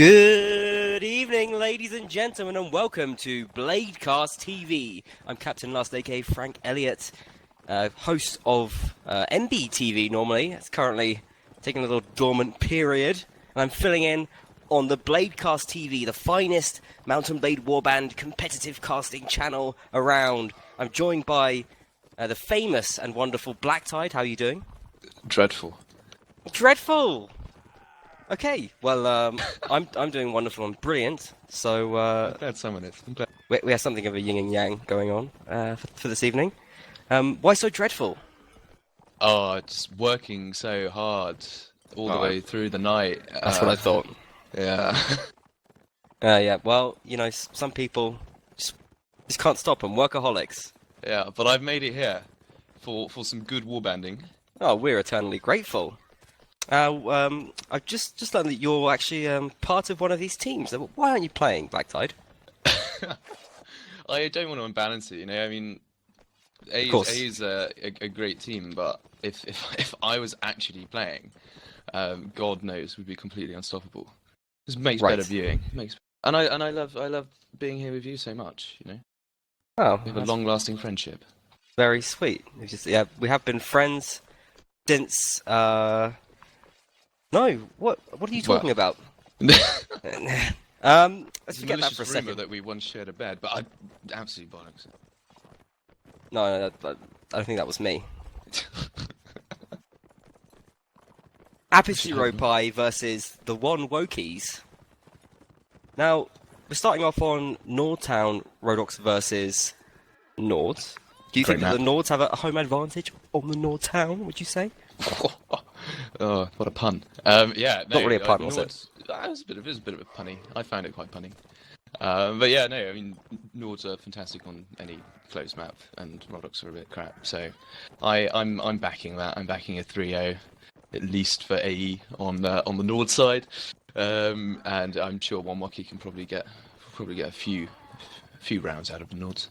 Good evening, ladies and gentlemen, and welcome to Bladecast TV. I'm Captain Lust, aka Frank Elliott, host of NBTV normally. It's currently taking a little dormant period, and I'm filling in on the Bladecast TV, the finest Mountain Blade Warband competitive casting channel around. I'm joined by the famous and wonderful Blacktide. How are you doing? Dreadful. Dreadful! Okay, well, I'm doing wonderful and brilliant, so I'm glad someone is. I'm glad. we have something of a yin and yang going on for this evening. Why so dreadful? Oh, just working so hard all the way through the night. That's what I thought. Yeah. Yeah, well, you know, some people just can't stop them, workaholics. Yeah, but I've made it here for some good warbanding. Oh, we're eternally grateful. I've just learned that you're actually part of one of these teams. Why aren't you playing, Blacktide? I don't want to unbalance it, you know. I mean, A is a great team, but if I was actually playing, God knows we'd be completely unstoppable. Just makes better viewing. And I love being here with you so much, you know. Oh, we have a long-lasting friendship. Very sweet. We have been friends since. No, what are you talking about? Let's forget that for a second. That we once shared a bed, but I absolutely bollocks. No, I don't think that was me. Apis Europae versus the Wonwokies. Now, we're starting off on Nordtown Rodox versus Nords. Do you think that the Nords have a home advantage on the Nordtown, would you say? Oh, what a pun. Yeah, no, not really a pun, was it? It was a bit of a punny. I found it quite punny. But yeah, no, I mean, Nords are fantastic on any closed map, and Rodox are a bit crap. So I'm backing that. I'm backing a 3-0, at least for AE on the Nord side. And I'm sure Wonwokie can probably get a few rounds out of the Nords.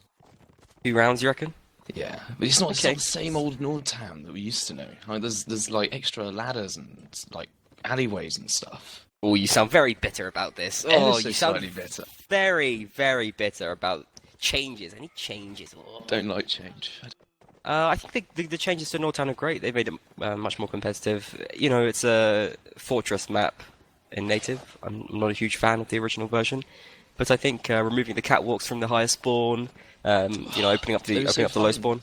Few rounds, you reckon? Yeah, but it's not the same old Nordtown that we used to know. Like, there's like extra ladders and like alleyways and stuff. Oh, you sound very bitter about this. Oh, you sound bitter. Very, very bitter about changes. Any changes? Oh. Don't like change. I think the changes to Nordtown are great. They've made it much more competitive. You know, it's a fortress map in native. I'm not a huge fan of the original version, but I think removing the catwalks from the higher spawn. You know, opening up the low spawn.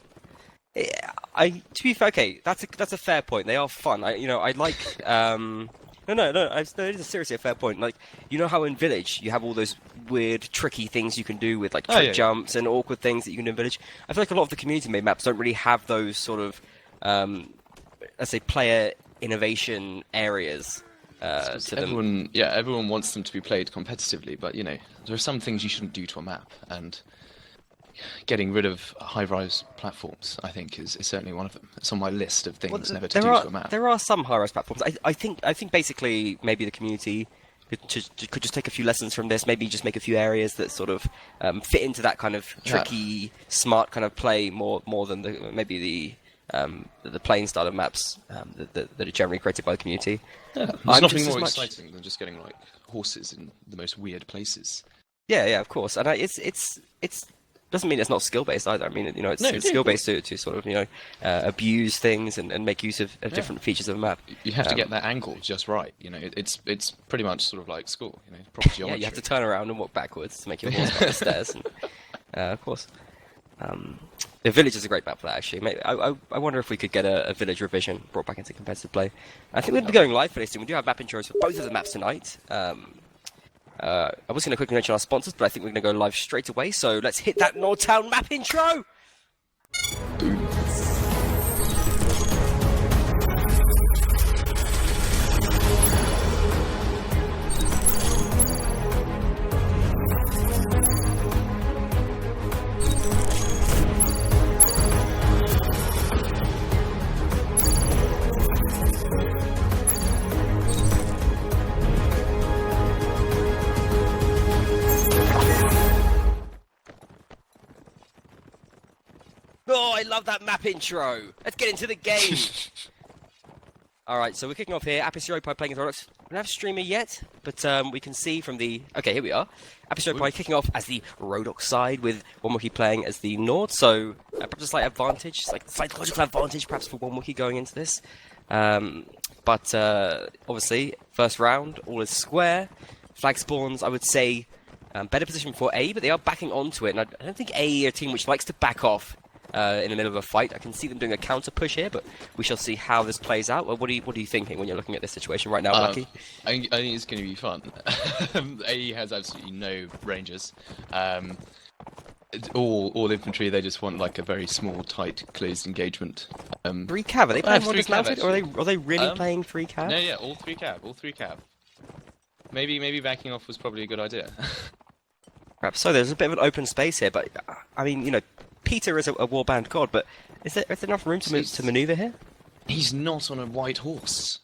To be fair, okay, that's a fair point. They are fun. I like. No. It is seriously a fair point. Like, you know how in Village you have all those weird, tricky things you can do with like trick jumps and awkward things that you can do in Village. I feel like a lot of the community-made maps don't really have those sort of, let's say, player innovation areas. Everyone wants them to be played competitively, but you know, there are some things you shouldn't do to a map, and getting rid of high-rise platforms, I think, is certainly one of them. It's on my list of things never to do to a map. There are some high-rise platforms. I think basically maybe the community could just take a few lessons from this. Maybe just make a few areas that sort of fit into that kind of tricky, smart kind of play more than the playing style of maps that are generally created by the community. Yeah, there's nothing more exciting than just getting like horses in the most weird places. Yeah, of course, and it's doesn't mean it's not skill based either. I mean, you know, it's skill based to sort of, you know, abuse things and make use of different features of a map. You have to get that angle just right. You know, it's pretty much sort of like school. You know, proper geometry. Yeah, you have to turn around and walk backwards to make your horse up the stairs. And, of course, the Village is a great map for that. Actually, maybe, I wonder if we could get a Village revision brought back into competitive play. I think we'll be going live for this, and we do have map intros for both of the maps tonight. I was going to quickly mention our sponsors, but I think we're going to go live straight away, so let's hit that Nordtown map intro! Oh, I love that map intro. Let's get into the game. Alright, so we're kicking off here. Apis Europae playing as Rodox. don't have a streamer yet, but we can see from the... Okay, here we are. Episode Europae kicking off as the Rodox side with Wonwokie playing as the Nord, so perhaps a slight advantage, like psychological advantage perhaps for Wonwokie going into this. But obviously, first round, all is square. Flag spawns, I would say, better position for A, but they are backing onto it, and I don't think A are a team which likes to back off in the middle of a fight. I can see them doing a counter push here, but we shall see how this plays out. What are you thinking when you're looking at this situation right now, Lucky? I think it's going to be fun. AE has absolutely no rangers. All infantry. They just want like a very small, tight, closed engagement. 3 cav? Are they playing 3 cav, dismounted, or are they really playing 3 cav? No, yeah, all 3 cav. All 3 cav. Maybe backing off was probably a good idea. Perhaps so. There's a bit of an open space here, but I mean, you know, Peter is a warband god, but is there enough room to maneuver here? He's not on a white horse.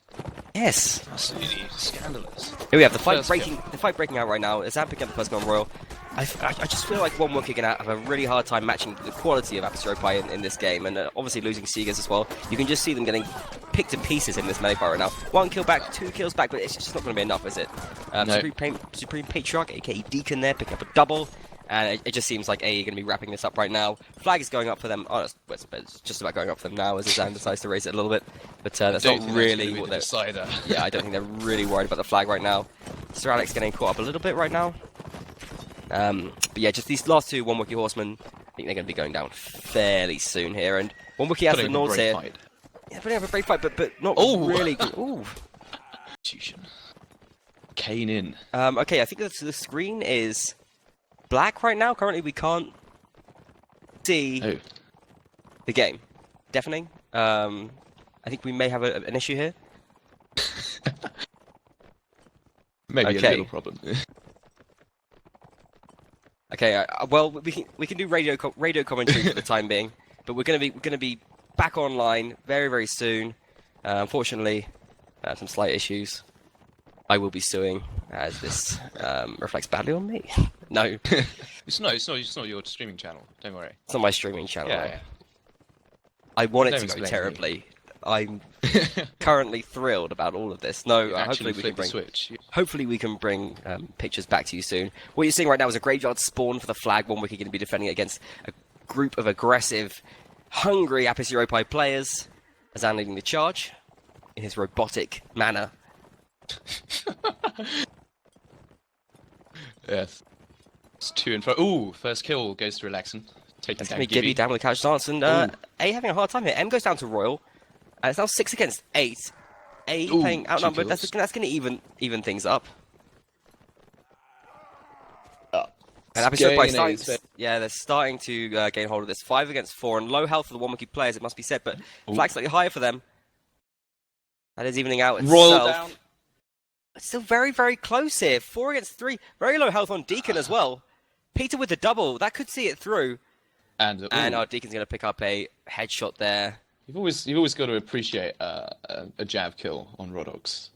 Yes. Absolutely scandalous. Here we have the fight breaking out right now. As Zam picking up the first gun royal, I just feel like Wonwokie are going to have a really hard time matching the quality of Europae in this game, and obviously losing Seegers as well. You can just see them getting picked to pieces in this melee fight right now. 1 kill back, 2 kills back, but it's just not going to be enough, is it? No. Supreme Patriarch, aka Deacon there, picking up a double. And it just seems like AE are going to be wrapping this up right now. Flag is going up for them. Oh, it's just about going up for them now as Zan decides to raise it a little bit. But that's not really what they're... Decider. Yeah, I don't think they're really worried about the flag right now. Sir Alex getting caught up a little bit right now. But yeah, just these last 2 Wonwokie horsemen, I think they're going to be going down fairly soon here. And Wonwokie has the Nords here. Fight. Yeah, putting up a brave fight, but not really good. Ooh. Kane in. Okay, I think the screen is black right now. Currently, we can't see the game. Deafening. I think we may have an issue here. Maybe a little problem. Okay. Well, we can do radio commentary for the time being, but we're gonna be back online very, very soon. Unfortunately, some slight issues. I will be suing, as this reflects badly on me. No. It's not your streaming channel. Don't worry. It's not my streaming channel. Yeah, right? yeah. I want it Don't to go explain terribly. I'm currently thrilled about all of this. No, Actually hopefully we can bring. Switch. Hopefully we can bring pictures back to you soon. What you're seeing right now is a graveyard spawn for the flag. Wonwokie going to be defending against a group of aggressive, hungry Europae players. Azan leading the charge in his robotic manner. Yes. It's 2 and 5. Ooh, first kill goes to Relaxin. Taking down Gibby down with the couch dance, and A having a hard time here. M goes down to Royal. It's now 6 against 8. A playing outnumbered. That's going to even things up. And Europae they're starting to gain hold of this. 5 against 4, and low health for the Wonwokie players, it must be said, but flag slightly higher for them. That is evening out itself. Royal down. It's still very, very close here. 4 against 3. Very low health on Deacon as well. Peter with the double. That could see it through. And our Deacon's going to pick up a headshot there. You've always got to appreciate a jab kill on Rodox.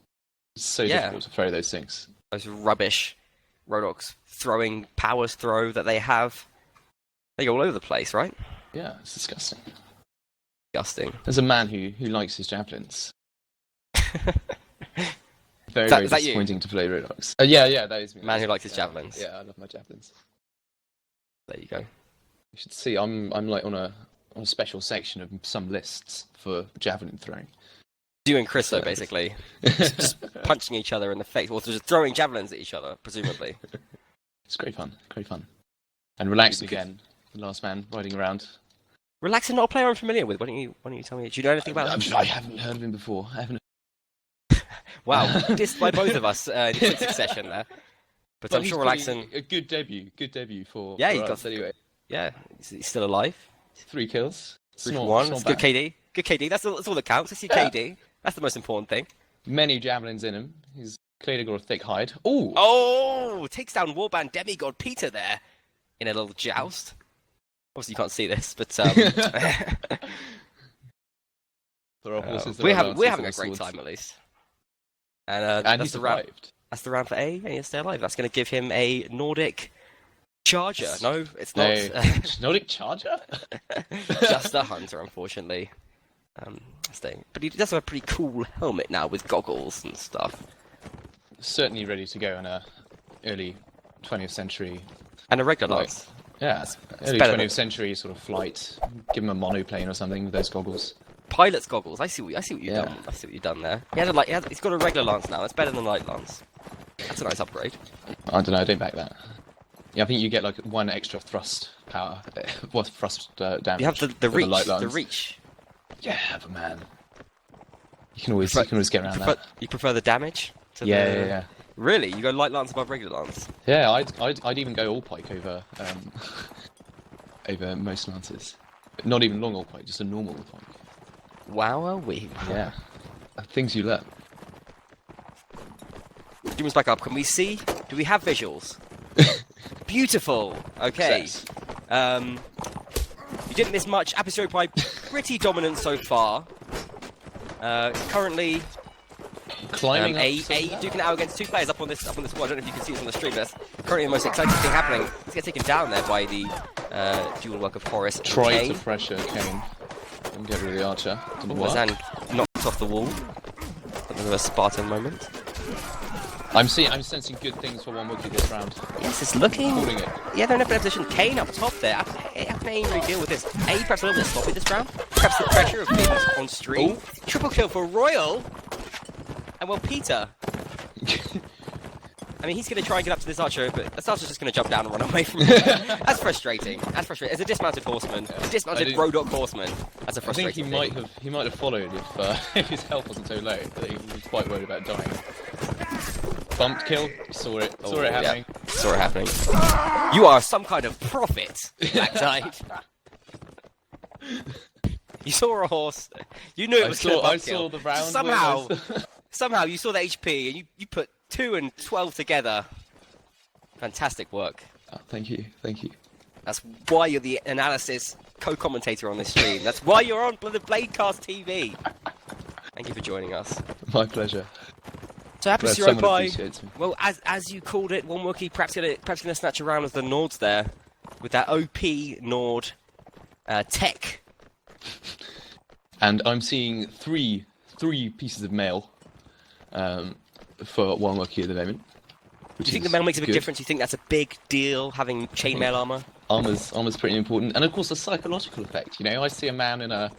It's so difficult to throw those things. Those rubbish Rodox throwing powers throw that they have. They go all over the place, right? Yeah, it's disgusting. Disgusting. There's a man who likes his javelins. Very disappointing to play Rodox. Yeah, that is me. Man who likes his javelins. Yeah, I love my javelins. There you go. You should see, I'm like on a special section of some lists for javelin throwing. You and Chris, though, basically. just punching each other in the face, or just throwing javelins at each other, presumably. It's great fun. And Relaxin again, the last man riding around. Relaxin, not a player I'm familiar with. Why don't you tell me? Do you know anything about him? I haven't heard of him before. Wow, dissed by both of us in quick succession there. But I'm sure Relaxin... A good debut for he us anyway. Yeah, he's still alive. 3 kills. 3 for 1. It's good KD. Good KD. That's all that counts. It's your KD. That's the most important thing. Many javelins in him. He's clearly got a thick hide. Ooh! Oh! Takes down Warband Demigod Peter there in a little joust. Obviously, you can't see this, but we're having a great time at least. And he survived. That's the round for A, and he'll stay alive. That's going to give him a Nordic Charger. No, it's not. Nordic Charger? Just a Hunter, unfortunately. Staying. But he does have a pretty cool helmet now with goggles and stuff. certainly ready to go in a early 20th century. And a regular Like, lance. yeah, early better 20th century sort of flight. Give him a monoplane or something with those goggles. Pilot's goggles. I see what you've Yeah. done. I see what you've done there. He's got a regular lance now. That's better than a light lance. That's a nice upgrade. I don't know. I don't back that. Yeah, I think you get like 1 extra thrust power. What thrust damage? You have the with reach. light lance. The reach. Yeah, but man, you can always get around that. You prefer the damage? To Yeah. Really? You go light lance above regular lance? Yeah, I'd even go all pike over over most lances. Not even long all pike, just a normal all pike. Wow, Yeah, things you learn. Doom's back up. Can we see? Do we have visuals? Beautiful. Okay. Success. You didn't miss much. Europae pretty dominant so far. Currently, Climbing up. duking it out against 2 players up on this wall. I don't know if you can see it on the stream. That's currently the most exciting thing happening. Let's get taken down there by the dual work of Horus and Try Kane. to pressure Kane and get rid of the archer. Didn't work. Mazan knocked off the wall. Another Spartan moment. I'm sensing good things for Wonwokie this round. Yes, it's looking. Calling it. Yeah, they're in a better position. Kane up top there. How can Kane really deal with this? Perhaps a little bit sloppy this round. Perhaps the pressure of being on stream. Oh. Triple kill for Royal. And well, Peter. I mean, he's going to try and get up to this archer, but this archer's just going to jump down and run away from him. That's frustrating. As a dismounted horseman, a dismounted Rodok horseman, that's a I frustrating think thing. he might have followed if his health wasn't so low. But he was quite worried about dying. Bumped kill. Saw it happening. Yeah. Saw it happening. You are some kind of prophet, Black You saw a horse. You knew it was going to I saw the round. Somehow you saw the HP and you put 2 and 12 together. Fantastic work. Oh, thank you. That's why you're the analysis co-commentator on this stream. That's why you're on the Bladecast TV. Thank you for joining us. My pleasure. So happy Glad to someone Europae. appreciates me. Well, as you called it, Wonwokie perhaps gonna snatch around as the Nords there with that OP Nord tech. And I'm seeing three pieces of mail for Wonwokie at the moment. Do you think the mail makes a big difference? Do you think that's a big deal, having chainmail armor? Armor's pretty important, and of course the psychological effect. You know, I see a man in a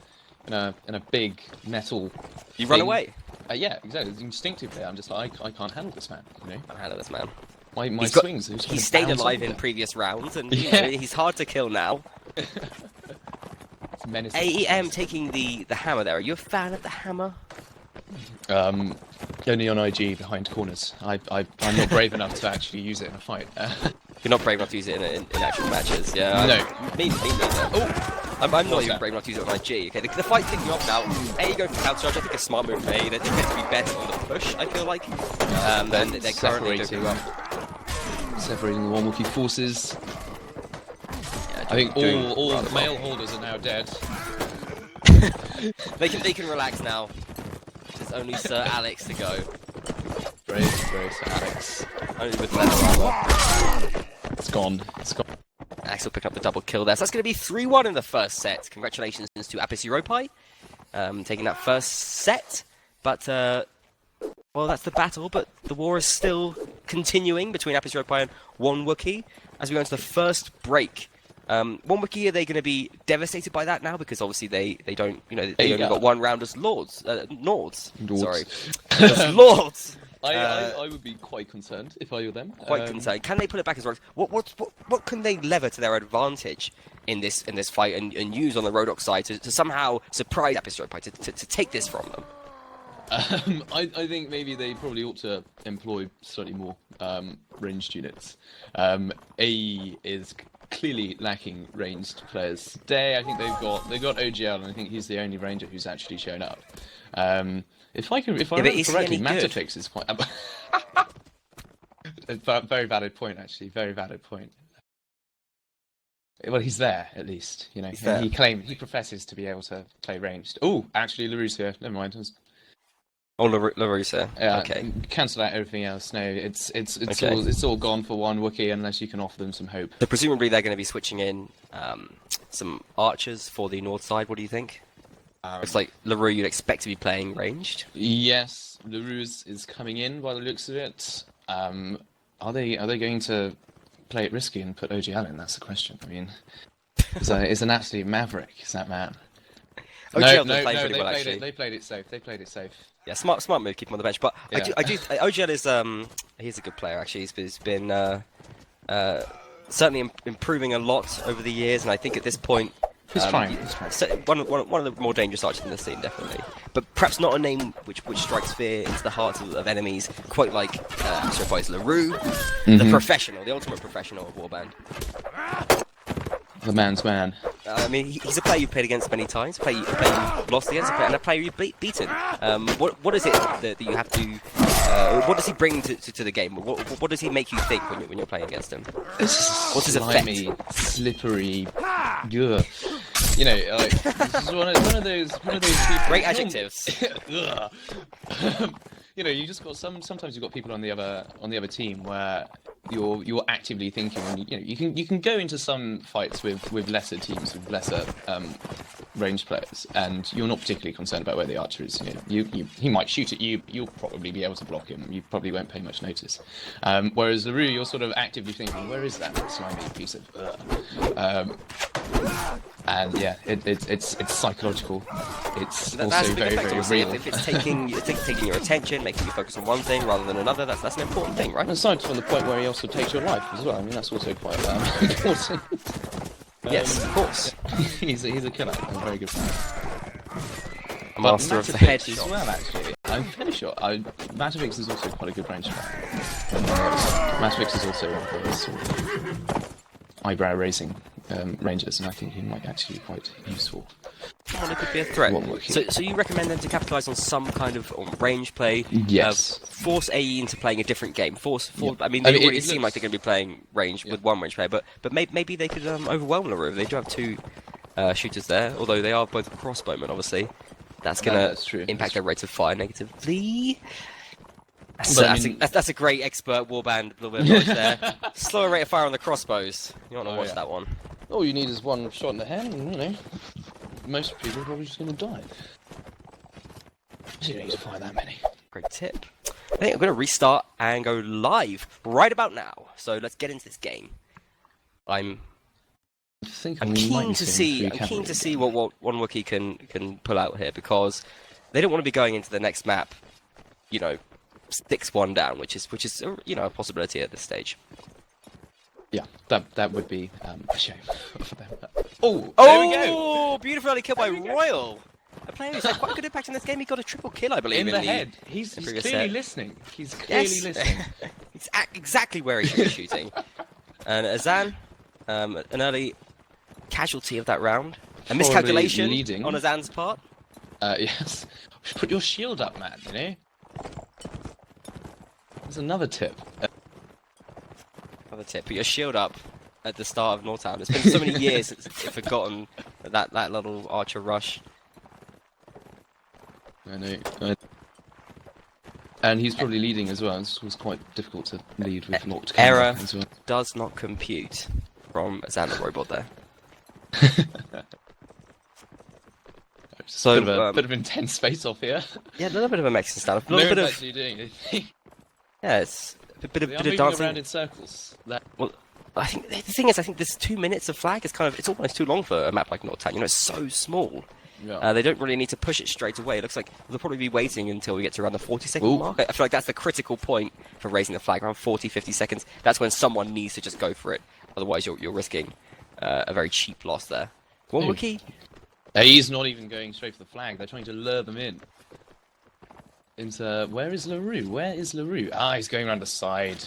big metal. You run away. Yeah, exactly. Instinctively, I'm just like, I can't handle this man. You know, I can't handle this man. my swings. He's stayed alive in previous rounds, and you know, he's hard to kill now. AEM taking the hammer there. Are you a fan of the hammer? Only on IG behind corners. I'm not brave enough to actually use it in a fight. You're not brave enough to use it in actual matches, yeah. No. Me neither. Oh, I'm not even brave enough to use it on IG. Okay, the fight's picking up now. A, go for counter charge. I think a smart move for A. They're going to be better on the push, I feel like. And they're currently separating the Wonwokie forces. Yeah, I think all mail holders are now dead. they can relax now. There's only Sir Alex to go. Brave Sir Alex. Only with leather armor. It's gone. Axel picking up the double kill there. So that's going to be 3-1 in the first set. Congratulations to Europae taking that first set. But, well, that's the battle, but the war is still continuing between Europae and Wonwokie as we go into the first break. Wonwokie, are they going to be devastated by that now? Because obviously they don't, you know, they only got one round as Nords. Sorry. As Lords! I would be quite concerned if I were them. Quite concerned. Can they put it back as Rogues? What can they lever to their advantage in this fight and use on the Rodok side to somehow surprise Europae to take this from them? I think maybe they probably ought to employ slightly more ranged units. A is clearly lacking ranged players today. I think they've got OGL, and I think he's the only ranger who's actually shown up. If I remember correctly, Matafix is quite. A very valid point, actually. Very valid point. Well, he's there at least, you know. He professes to be able to play ranged. Oh, actually, LaRue's here. Never mind. Oh, LaRue's here. Yeah, okay. Cancel out everything else. No, it's Okay. all gone for Wonwokie unless you can offer them some hope. So presumably they're going to be switching in some archers for the north side. What do you think? It's like LaRue you'd expect to be playing ranged. Yes, LaRue is coming in by the looks of it. Are they going to play it risky and put OGL in? That's the question. I mean, it's an absolute maverick, is that man? OGL does play pretty well, played actually. they played it safe. They played it safe. Yeah, smart move, keep him on the bench. But Yeah. I do. OGL is he's a good player actually. He's been certainly improving a lot over the years, and I think at this point. He's trying. One of the more dangerous archers in the scene, definitely. But perhaps not a name which strikes fear into the hearts of enemies, quite like LaRue, the professional, the ultimate professional of Warband. The man's man. I mean, he's a player you've played against many times, a player you've lost against, and a player you've beaten. What is it that you have to... what does he bring to the game? What does he make you think when you're playing against him? What's his slimy, effect? Slippery, ugh. You know, like this is one of those people. Great adjectives. You know, you just got sometimes you've got people on the other team where you're actively thinking, and you can go into some fights with lesser teams, with lesser ranged players, and you're not particularly concerned about where the archer is. He might shoot at you, you'll probably be able to block him, you probably won't pay much notice. Whereas LaRue, you're sort of actively thinking, where is that slimy piece of and yeah, it's psychological. It's also very, very real. If it's taking your attention, making you focus on one thing rather than another, that's an important thing, right? And aside from the point where he also takes your life as well, I mean, that's also quite important. Yes, of course. He's a killer, a very good player. Master of the headshot. As well, actually. I'm fairly sure. Matavix is also quite a good range player. Matavix is also one of those sort of eyebrow-raising rangers, and I think he might actually be quite useful. It could be a threat. So you recommend them to capitalise on some kind of range play? Yes. Force AE into playing a different game. Yeah. I mean, they already seem like they're going to be playing range with one range player, but maybe they could overwhelm LaRue. They do have two shooters there, although they are both crossbowmen, obviously. That's going to impact their rate of fire negatively. That's a great expert warband little bit of knowledge there. Slower rate of fire on the crossbows. You want to watch that one. All you need is one shot in the head, and most people are probably just going to die. You don't need to fire that many. Great tip. I think I'm going to restart and go live right about now. So let's get into this game. I'm keen to see what Wonwokie can pull out here, because they don't want to be going into the next map, 6-1 down, which is a possibility at this stage. Yeah, that would be a shame for them. There we go! Beautiful early kill by Royal. A player who's had quite a good impact in this game. He got a triple kill, I believe. In the head. He's clearly listening. He's clearly listening. It's exactly where he should be shooting. And Azan, an early casualty of that round. A miscalculation on Azan's part. Yes. Put your shield up, man, There's another tip. Put your shield up at the start of Northtown. It's been so many years since I've forgotten that little archer rush. I know. And he's probably leading as well. This was quite difficult to lead with locked error as well. Does not compute from Azan the robot there. So a bit of intense space off here. Yeah, a little bit of a Mexican style. A little bit of doing. Yeah, it's a bit of dancing around in circles. Well, I think the thing is, this 2 minutes of flag is it's almost too long for a map like Northtown. It's so small. Yeah. They don't really need to push it straight away. It looks like they'll probably be waiting until we get to around the 40-second mark. I feel like that's the critical point for raising the flag, around 40-50 seconds. That's when someone needs to just go for it. Otherwise, you're risking a very cheap loss there. Wonwokie? He's not even going straight for the flag. They're trying to lure them in. Where is LaRue? He's going around the side.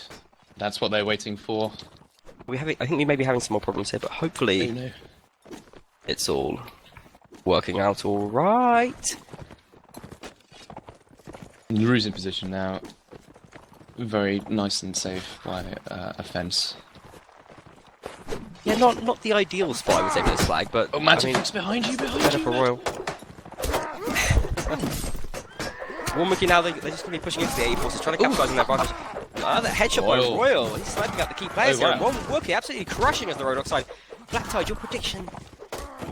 That's what they're waiting for. I think we may be having some more problems here, but hopefully it's all working out all right. LaRue's in position now. Very nice and safe by a fence. Yeah, not the ideal spot, I would say, for this flag, but... Matavix behind you! Better for Royal. Wonwokie now, they're just going to be pushing into the AE forces, trying to capitalise on their advantage. The headshot by Royal. He's sniping out the key players here. Wonwokie absolutely crushing as the Roadhog side. Black Tide, your prediction?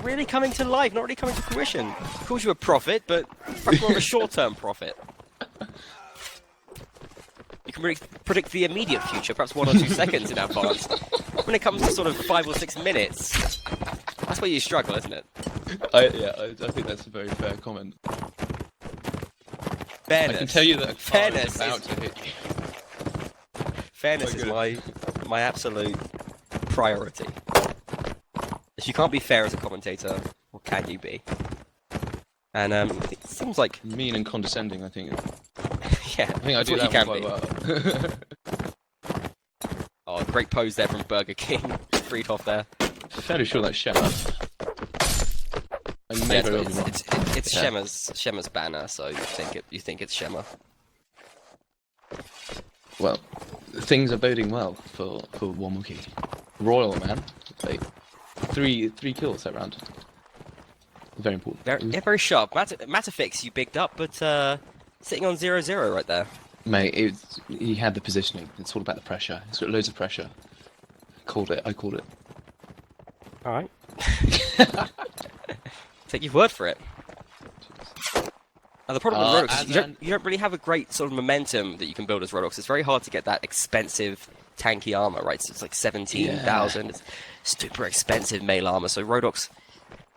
really coming to life, not really coming to fruition. Calls you a prophet, but perhaps more of a short-term prophet. You can predict the immediate future, perhaps 1 or 2 seconds in advance. When it comes to sort of 5 or 6 minutes, that's where you struggle, isn't it? I think that's a very fair comment. Fairness. I can tell you that a car Fairness is about is- to hit you. Fairness is my absolute priority. If you can't be fair as a commentator, what can you be? And it seems like, Mean and condescending, I think. yeah, I think I that's do what that you one can quite be. well. Oh, great pose there from Burger King. Friedhoff there. Fairly sure that's Shemma. I may Yeah, very well be wrong. it's Yeah. Shemma's banner, so you think it's Shemma. Well, things are boding well for Wonwokie. Royal, man. Like, three kills that round. Very important. Very sharp. Matafix you bigged up, but sitting on 0-0 right there. Mate, he had the positioning. It's all about the pressure. He's got loads of pressure. I called it. All right. Take your word for it. Now the problem with Rodox is you don't really have a great sort of momentum that you can build as Rodox. It's very hard to get that expensive tanky armor, right? So it's like 17,000. It's super expensive mail armor. So Rodox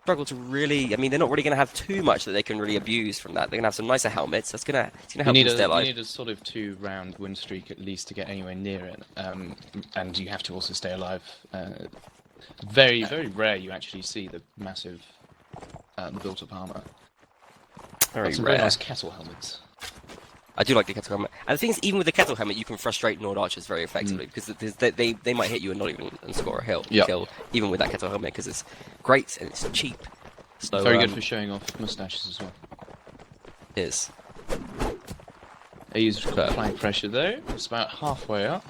struggle to really. I mean, they're not really going to have too much that they can really abuse from that. They're going to have some nicer helmets. It's going to help them stay alive. You need a sort of 2-round win streak at least to get anywhere near it, and you have to also stay alive. Very rare you actually see the massive built-up armor. Some very nice kettle helmets. I do like the kettle helmet, and the thing is, even with the kettle helmet, you can frustrate Nord archers very effectively because they might hit you and not even score a kill, even with that kettle helmet because it's great and it's cheap. So, very good for showing off mustaches as well. It is. They use flank pressure though. It's about halfway up.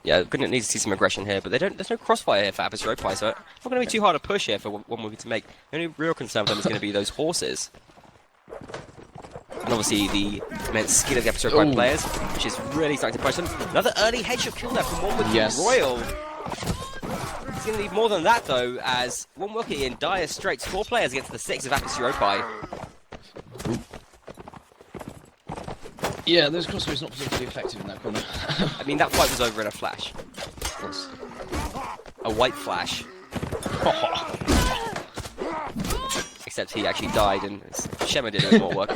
Yeah, gonna need to see some aggression here, but there's no crossfire here for Apis Europae, so it's not going to be too hard a push here for Wonwokie to make. The only real concern for them is going to be those horses. And obviously the immense skill of the Apis Europae players, which is really starting to push them. Another early headshot kill there from Wonwokie Royal. It's going to need more than that though, as Wonwokie in dire straits. 4 players against the 6 of Apis Europae. Yeah, those crossbows not particularly effective in that corner. I mean, that fight was over in a flash. A white flash. Except he actually died and Shemma did no more work.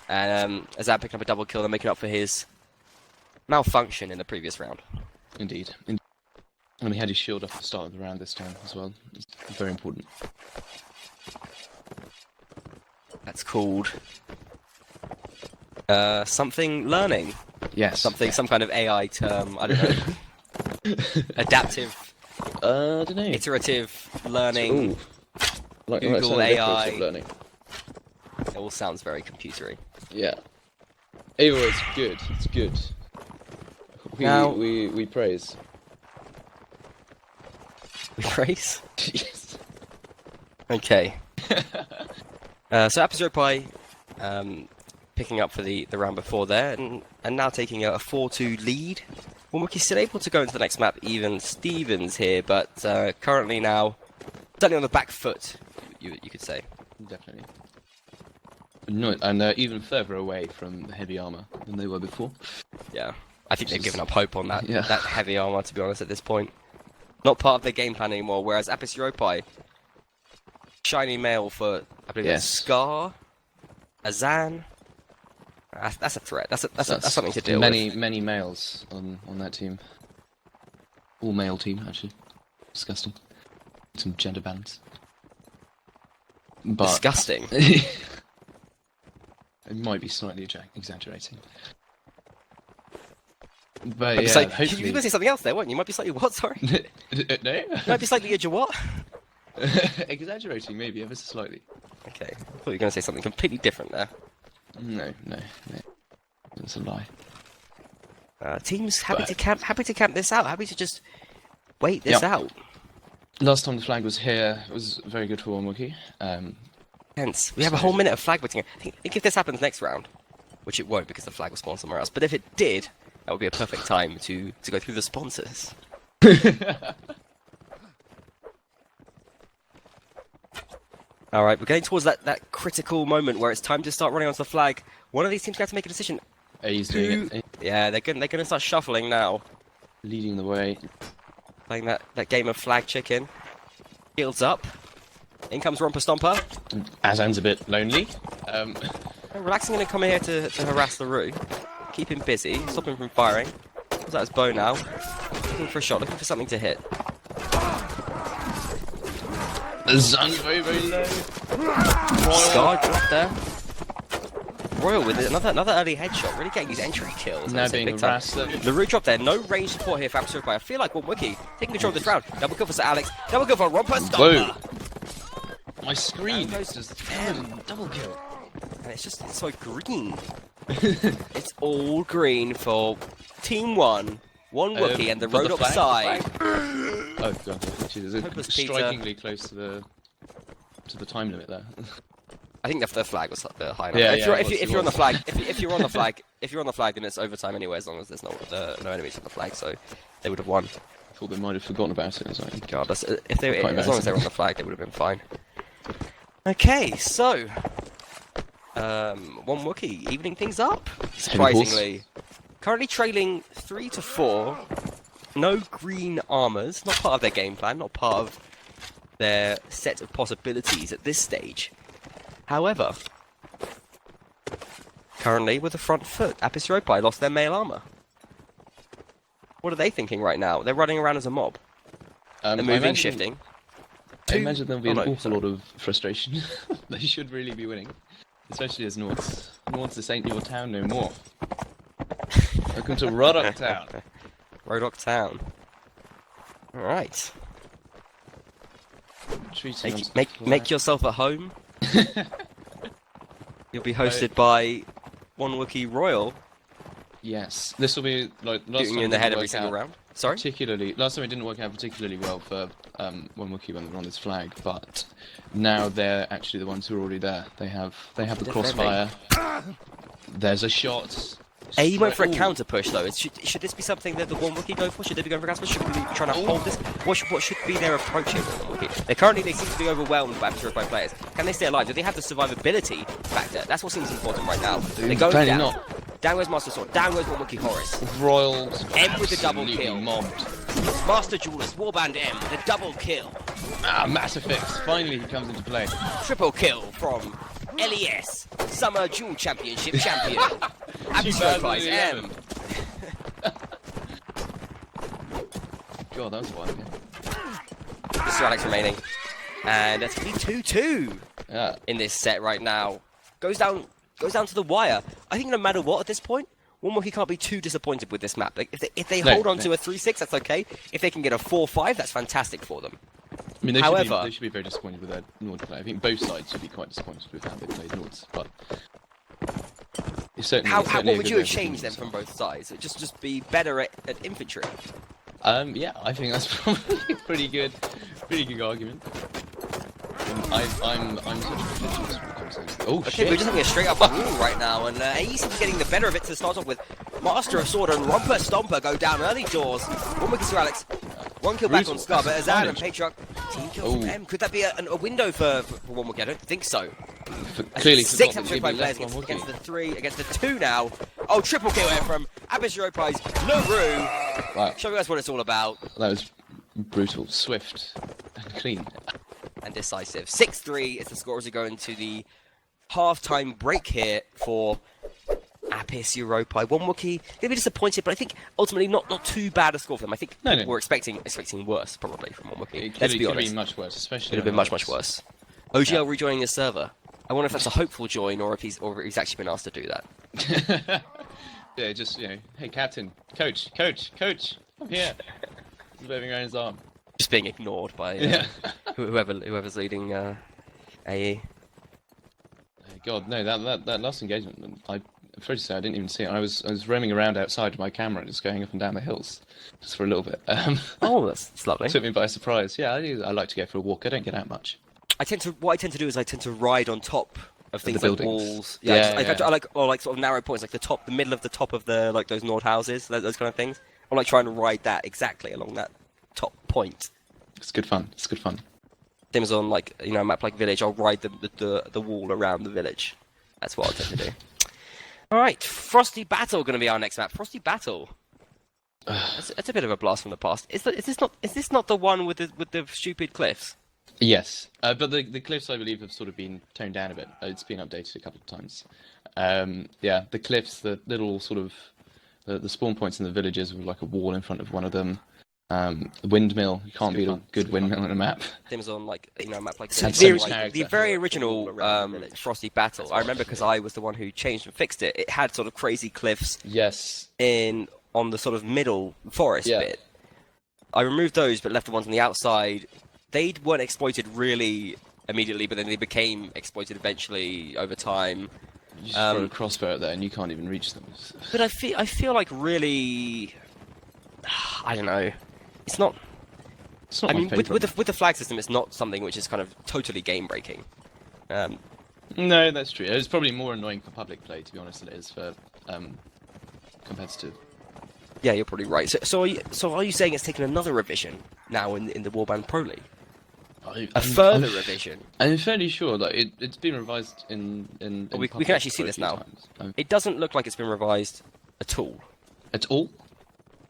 And Azad picking up a double kill and making up for his malfunction in the previous round. Indeed. And he had his shield off at the start of the round this time as well. It's very important. That's called something learning. Yes. Some kind of AI term. I don't know. Adaptive. I don't know. Iterative learning. Ooh. Like Google AI. Learning. It all sounds very computery. Yeah. Either way, it's good. It's good. We praise. We praise? Yes. Okay. So Apis Europae picking up for the round before there, and now taking a 4-2 lead. Wonwokie's still able to go into the next map, even Stevens here, but currently now certainly on the back foot, you could say. Definitely. No, and even further away from the heavy armor than they were before. Yeah, I think they've given up hope on that Yeah. that heavy armor, to be honest, at this point. Not part of their game plan anymore, whereas Apis Europae, shiny mail for, I believe it's Scar, Azan. That's a threat. That's something to deal with. Many males on that team. All male team, actually. Disgusting. Some gender balance. But Disgusting. It might be slightly exaggerating. But Yeah, yeah, like, hopefully... you were going to say something else there, weren't you? You might be slightly what, sorry? No? You might be slightly a what? Exaggerating, maybe, ever so slightly. Okay, I thought you were going to say something completely different there. No. That's a lie. Teams happy to camp this out, happy to just wait this out. Last time the flag was here, it was very good for Wonwokie. Hence, we have a whole minute of flag waiting. I think if this happens next round, which it won't because the flag was spawned somewhere else, but if it did, that would be a perfect time to go through the sponsors. All right, we're getting towards that critical moment where it's time to start running onto the flag. One of these teams has to make a decision. He's doing it. Yeah, they're gonna start shuffling now, Leading the way. playing that game of flag chicken. Shields up. In comes Romper Stomper. Azan's a bit lonely. Relaxing gonna come in here to harass the Roo. Keep him busy, stop him from firing. Pulls out his bow now. Looking for a shot, looking for something to hit. Azan's very, very low. Scar dropped there. Royal with it, another early headshot, really getting his entry kills. Now being harassed. The Roo drop there, no range support here for Absolute. I feel like Wonwokie taking control of this round. Double kill for Sir Alex, double kill for Romper Stomper. My screen goes just M. double kill. And it's so green. It's all green for Team 1, Wonwokie and the for the Rodok flag, side. Oh god, Jesus, Hopeless Peter. strikingly close to the time limit there. I think the flag was high enough. Yeah, If you're on the flag, if you're on the flag, then it's overtime anyway, as long as there's no enemies on the flag, so they would have won. I thought they might have forgotten about it. God, as long as they were on the flag, they would have been fine. Okay, so Wonwokie evening things up, surprisingly. Currently trailing 3-4. No green armors, not part of their game plan, not part of their set of possibilities at this stage. However, currently with the front foot, Apis Europae lost their mail armor. What are they thinking right now? They're running around as a mob. They're moving, shifting. I imagine there'll be an awful lot of frustration. They should really be winning. Especially as Nords. Nords, this ain't your town no more. Welcome to Rodok Town. Rodok Town. Alright. Make yourself at home. You'll be hosted by Wonwokie Royal. Yes. This will be like last Shooting time you in the head didn't every work single out round. Sorry? Last time it didn't work out particularly well for Wonwokie when they were on this flag, but now they're actually the ones who are already there. They have the crossfire. There's a shot. He went for a counter push though. Should this be something that the Wonwokie go for? Should they be going for a counter push? Should we be trying to hold this? What should be their approach here for Wonwokie? They seem to be overwhelmed by Absolute players. Can they stay alive? Do they have the survivability factor? That's what seems important right now. They're going down. Not. Down goes Master Sword. Down goes Wonwokie Horus. Royal M with the double kill. Mobbed. Master Duelist Warband M with a double kill. Mass Effects. Finally, he comes into play. Triple kill from LES Summer Duel Championship champion. Apis Europae M. God, that was a while ago. Mr. Alex remaining. And that's going to be 2-2 Yeah. in this set right now. Goes down to the wire. I think no matter what at this point, Wonwokie can't be too disappointed with this map. Like, if they hold on to a 3-6, that's okay. If they can get a 4-5, that's fantastic for them. I mean, they However, should be very disappointed with their Nord play. I think both sides should be quite disappointed with how they played Nords, but it's certainly. what would you have changed then from both sides? It'd just be better at infantry. Yeah, I think that's probably a pretty good argument. I'm such a perfectionist when it comes to this. Oh Okay, shit! we're just having a straight up wall right now, and AE seems getting the better of it to start off with. Master of Sword and Romper Stomper go down early doors. Wonwokie Sir Alex. One kill back on Scar, but Azan and Patriarch. Team kill from M. Could that be a window for Wonwokie? I don't think so. Clearly, 6 Absolute players against the 3, against the 2 now. Oh, triple kill here from Apis Europae's LaRue. Wow, Showing us what it's all about. that was brutal, swift, and clean. And decisive. 6-3 is the score as we go into the half-time break here for Apis Europae. Wonwokie gonna be disappointed, but I think ultimately not too bad a score for them. I think people were expecting worse probably from Wonwokie. Let's be honest. It could be much worse, especially. It would have been much worse. OGL rejoining his server. I wonder if that's a hopeful join or if he's actually been asked to do that. Yeah, just hey, captain, coach, I'm here. He's waving around his arm. Just being ignored by whoever's leading AE. God, no, that last engagement, I'm afraid to say I didn't even see it. I was roaming around outside with my camera, just going up and down the hills, just for a little bit. Oh, that's lovely. Took me by surprise. Yeah, I like to go for a walk. I don't get out much. What I tend to do is I tend to ride on top of things like walls. I like sort of narrow points, like the middle of the top of the like those Nord houses, those kind of things. I like trying to ride that exactly along that top point. It's good fun. Things on like a map like Village, I'll ride the wall around the village. That's what I'll tend to do. All right, Frosty Battle going to be our next map. Frosty Battle. That's a bit of a blast from the past. Is this not the one with the stupid cliffs? Yes, but the cliffs I believe have sort of been toned down a bit. It's been updated a couple of times. Yeah, the cliffs, the little sort of the spawn points in the villages with like a wall in front of one of them. The windmill, you can't beat a good windmill on a map. Things on like a map like the very original Frosty Battle. I remember because I was the one who changed and fixed it. It had sort of crazy cliffs. Yes. On the sort of middle forest bit. I removed those, but left the ones on the outside. They weren't exploited really immediately, but then they became exploited eventually over time. You just throw a crossbow at there and you can't even reach them. But I feel like really, I don't know. It's not. I mean, with the flag system, it's not something which is kind of totally game breaking. No, that's true. It's probably more annoying for public play, to be honest, than it is for competitive. Yeah, you're probably right. So are you saying it's taken another revision now in the Warband Pro League? A further revision? I'm fairly sure that it's been revised in we can actually see this now. It doesn't look like it's been revised at all. At all?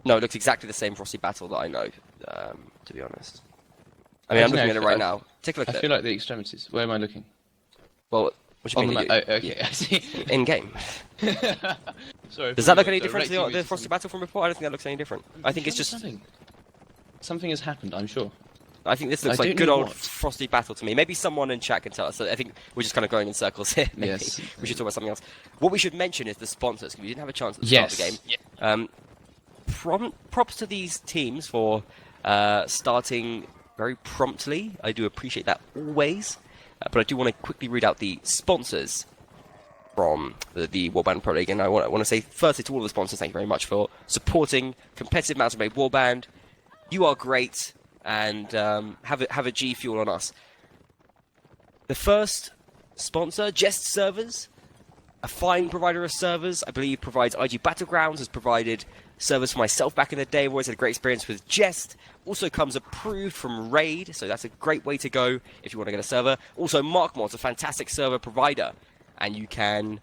No, it looks exactly the same Frosty Battle that I know, to be honest. I mean, I'm looking at it right now. Take a look at it. I feel like the extremities. Where am I looking? Well, what do you mean? Oh, okay, I see. In-game. Sorry. Does that look any different to the Frosty Battle from before? I don't think that looks any different. I think it's just... Something has happened, I'm sure. I think this looks like good old Frosty Battle to me. Maybe someone in chat can tell us. So I think we're just kind of going in circles here. Maybe. Yes. We should talk about something else. What we should mention is the sponsors, because we didn't have a chance at the start of the game. Yeah. Props to these teams for starting very promptly. I do appreciate that always. But I do want to quickly read out the sponsors from the Warband Pro League. And I want to say firstly to all of the sponsors, thank you very much for supporting competitive Mountain Blade Warband. You are great. And have a G Fuel on us. The first sponsor, Jest Servers, a fine provider of servers. I believe provides IG Battlegrounds, has provided servers for myself back in the day. I've always had a great experience with Jest. Also comes approved from Raid, so that's a great way to go if you want to get a server. Also, MarkMod's a fantastic server provider, and you can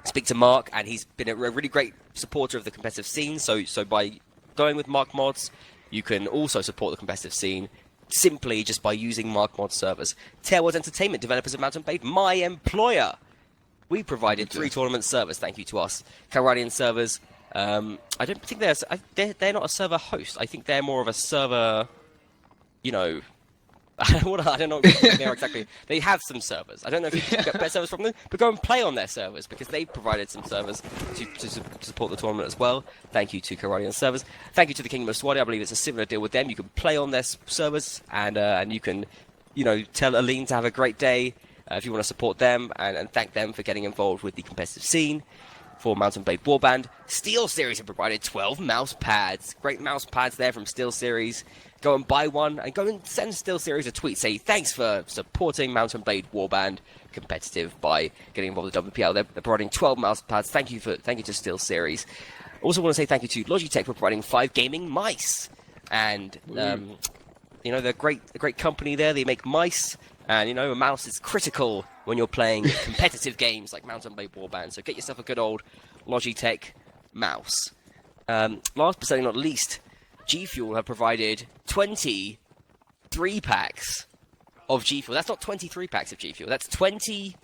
speak to Mark, and he's been a really great supporter of the competitive scene. So by going with MarkMods, you can also support the competitive scene simply just by using MarkMod servers. Tailworld Entertainment, developers of Mountain Blade, my employer. We provided 3 tournament servers, thank you to us. Calradian servers, I don't think they're not a server host. I think they're more of a server, I don't know what they are exactly. They have some servers. I don't know if you can get better servers from them, but go and play on their servers because they provided some servers to support the tournament as well. Thank you to Karadian servers. Thank you to the Kingdom of Swadi. I believe it's a similar deal with them. You can play on their servers and you can, tell Aline to have a great day if you want to support them and thank them for getting involved with the competitive scene. For Mountain Blade Warband, Steel Series have provided 12 mouse pads. Great mouse pads there from Steel Series. Go and buy one and go and send Steel Series a tweet. Say thanks for supporting Mountain Blade Warband competitive by getting involved with WPL. They're providing 12 mouse pads. Thank you to Steel Series. Also want to say thank you to Logitech for providing 5 gaming mice. And they're a great company there. They make mice. And, a mouse is critical when you're playing competitive games like Mountain Blade Warband. So get yourself a good old Logitech mouse. Last but certainly not least, G Fuel have provided 20 3-packs of G Fuel. That's not 23 packs of G Fuel. That's 20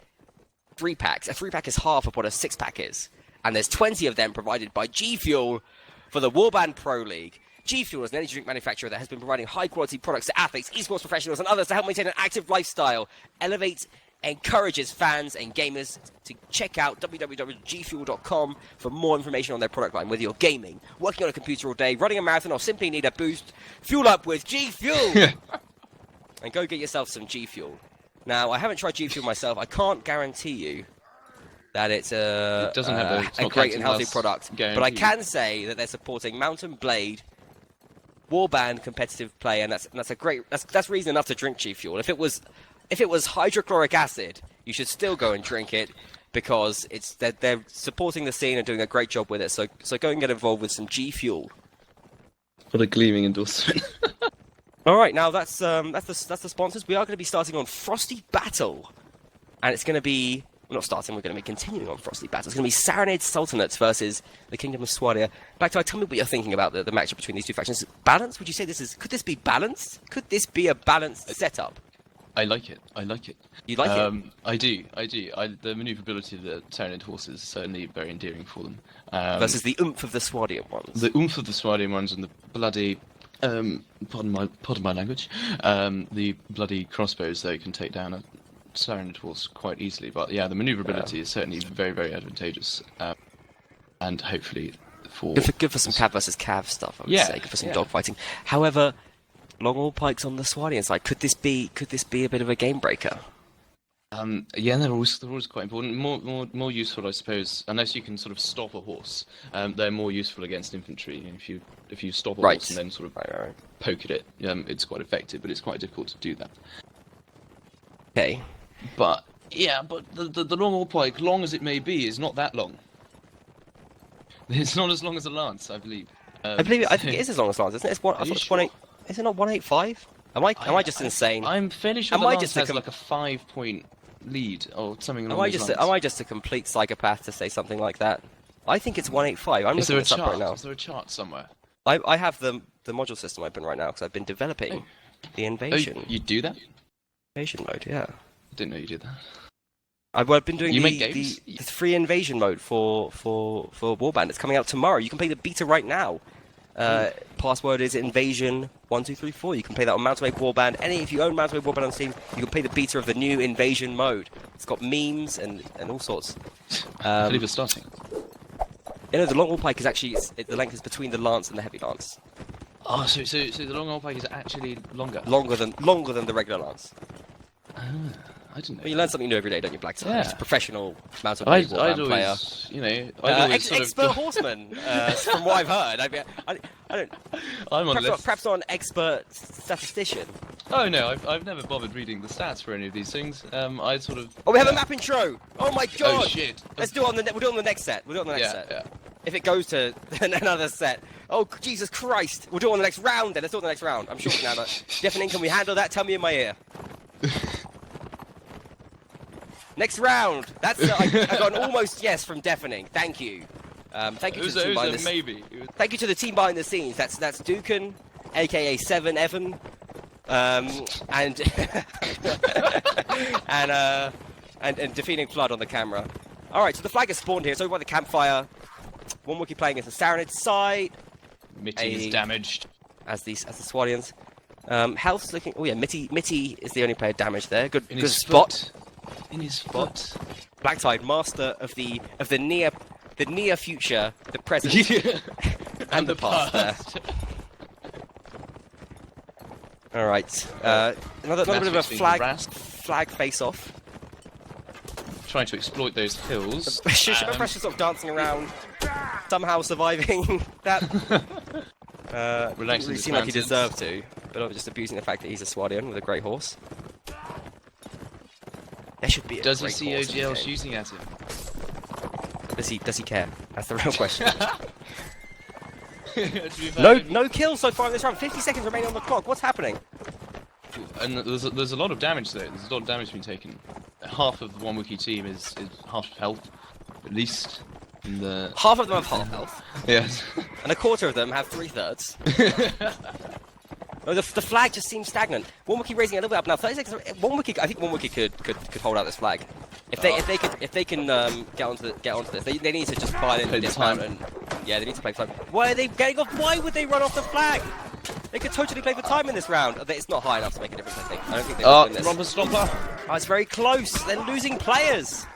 3-packs. A 3-pack is half of what a 6-pack is. And there's 20 of them provided by G Fuel for the Warband Pro League. G Fuel is an energy drink manufacturer that has been providing high-quality products to athletes, esports professionals, and others to help maintain an active lifestyle. Elevate encourages fans and gamers to check out www.gfuel.com for more information on their product line. Whether you're gaming, working on a computer all day, running a marathon, or simply need a boost, fuel up with G Fuel! And go get yourself some G Fuel. Now, I haven't tried G Fuel myself. I can't guarantee you that it's a great and healthy product. But I can say that they're supporting Mountain Blade Warband competitive play, and that's reason enough to drink G Fuel. If it was hydrochloric acid, you should still go and drink it because they're supporting the scene and doing a great job with it. So go and get involved with some G Fuel. What a gleaming endorsement. All right, now that's the sponsors. We are going to be starting on Frosty Battle, and it's going to be we're going to be continuing on Frosty Battle. It's going to be Saranid Sultanates versus the Kingdom of Swadia. Back, tell me what you're thinking about the matchup between these two factions. Balance? Would you say could this be balanced? Could this be a balanced setup? I like it. You like it? I do. The maneuverability of the Saranid horses is certainly very endearing for them. Versus the oomph of the Swadian ones. The oomph of the Swadian ones and the bloody, pardon my language, the bloody crossbows though can take down a Saranid horse quite easily. But yeah, the maneuverability is certainly very, very advantageous, and hopefully for good for some cav versus cav stuff. I would say good for some dogfighting. However, long all pikes on the Swadian side. Could this be a bit of a game breaker? Yeah, they're always quite important. More useful, I suppose, unless you can sort of stop a horse. They're more useful against infantry. If you stop a horse and then sort of poke at it, it's quite effective. But it's quite difficult to do that. Okay. But yeah, the long all pike, long as it may be, is not that long. It's not as long as a lance, I believe. I think it is as long as lance, isn't it? It's is it not 185? Am I just insane? I'm fairly sure the lance has like a 5-point lead or something along those lines. Am I just a complete psychopath to say something like that? I think it's 185. I'm looking this up right now. Is there a chart somewhere? I have the module system open right now because I've been developing the invasion. Oh, you do that? Invasion mode, yeah. I didn't know you did that. I've been doing the free invasion mode for Warband. It's coming out tomorrow. You can play the beta right now. Password is invasion1234. You can play that on Mountain Wave Warband. If you own Mountain Wave Warband on Steam, you can play the beta of the new invasion mode. It's got memes and all sorts. I believe it's starting. The long all pike is actually the length is between the lance and the heavy lance. Oh, so the long all pike is actually longer. Longer than the regular lance. I didn't know. Well, you learn something new every day, don't you, Black? Yeah. Just professional Mountain Wave Warband player. Expert horseman, from what I've heard. I don't. I'm on perhaps not an expert statistician. Oh no, I've never bothered reading the stats for any of these things. I sort of. Oh, we have a map intro. Oh my god! Oh shit! Let's do it we'll do it on the next set. We'll do it on the next set. Yeah. If it goes to another set. Oh Jesus Christ! We'll do it on the next round. Then let's do it on the next round. I'm sure now that deafening. Can we handle that? Tell me in my ear. Next round. That's I got an almost yes from deafening. Thank you. Thank you to the team behind the scenes. Thank you to the team behind the scenes. That's Dukin, aka 7 Evan, and and defeating Flood on the camera. All right, so the flag is spawned here. It's over by the campfire. Wonwokie playing against the Saranid side. Mitty is damaged. As the Swadians. Health's looking. Oh yeah, Mitty is the only player damaged there. Good spot. In his foot. Blackside, master of the near future, the present, and the past. There. All right. Another bit of a flag face-off. Trying to exploit those hills. Precious sort of dancing around, somehow surviving that. Didn't really seem like he deserved to, but I was just abusing the fact that he's a Swadian with a great horse. There should be. Does he see OGL shooting at him? Does he care? That's the real question. No kills so far in this round. 50 seconds remaining on the clock. What's happening? And there's a lot of damage though. There's a lot of damage being taken. Half of the Wonwokie team is half health, at least. Half of them have half health. Yes. And a quarter of them have 3/3. Oh, the flag just seems stagnant. Wonwokie raising a little bit up now. 30 seconds. I think Wonwokie could hold out this flag. If they can get onto this, they need to just pile in and dismount and they need to play for time. Why are they getting off? Why would they run off the flag? They could totally play for time in this round. It's not high enough to make a difference. I don't think they will win this. Romper Stomper. Oh, it's very close. They're losing players.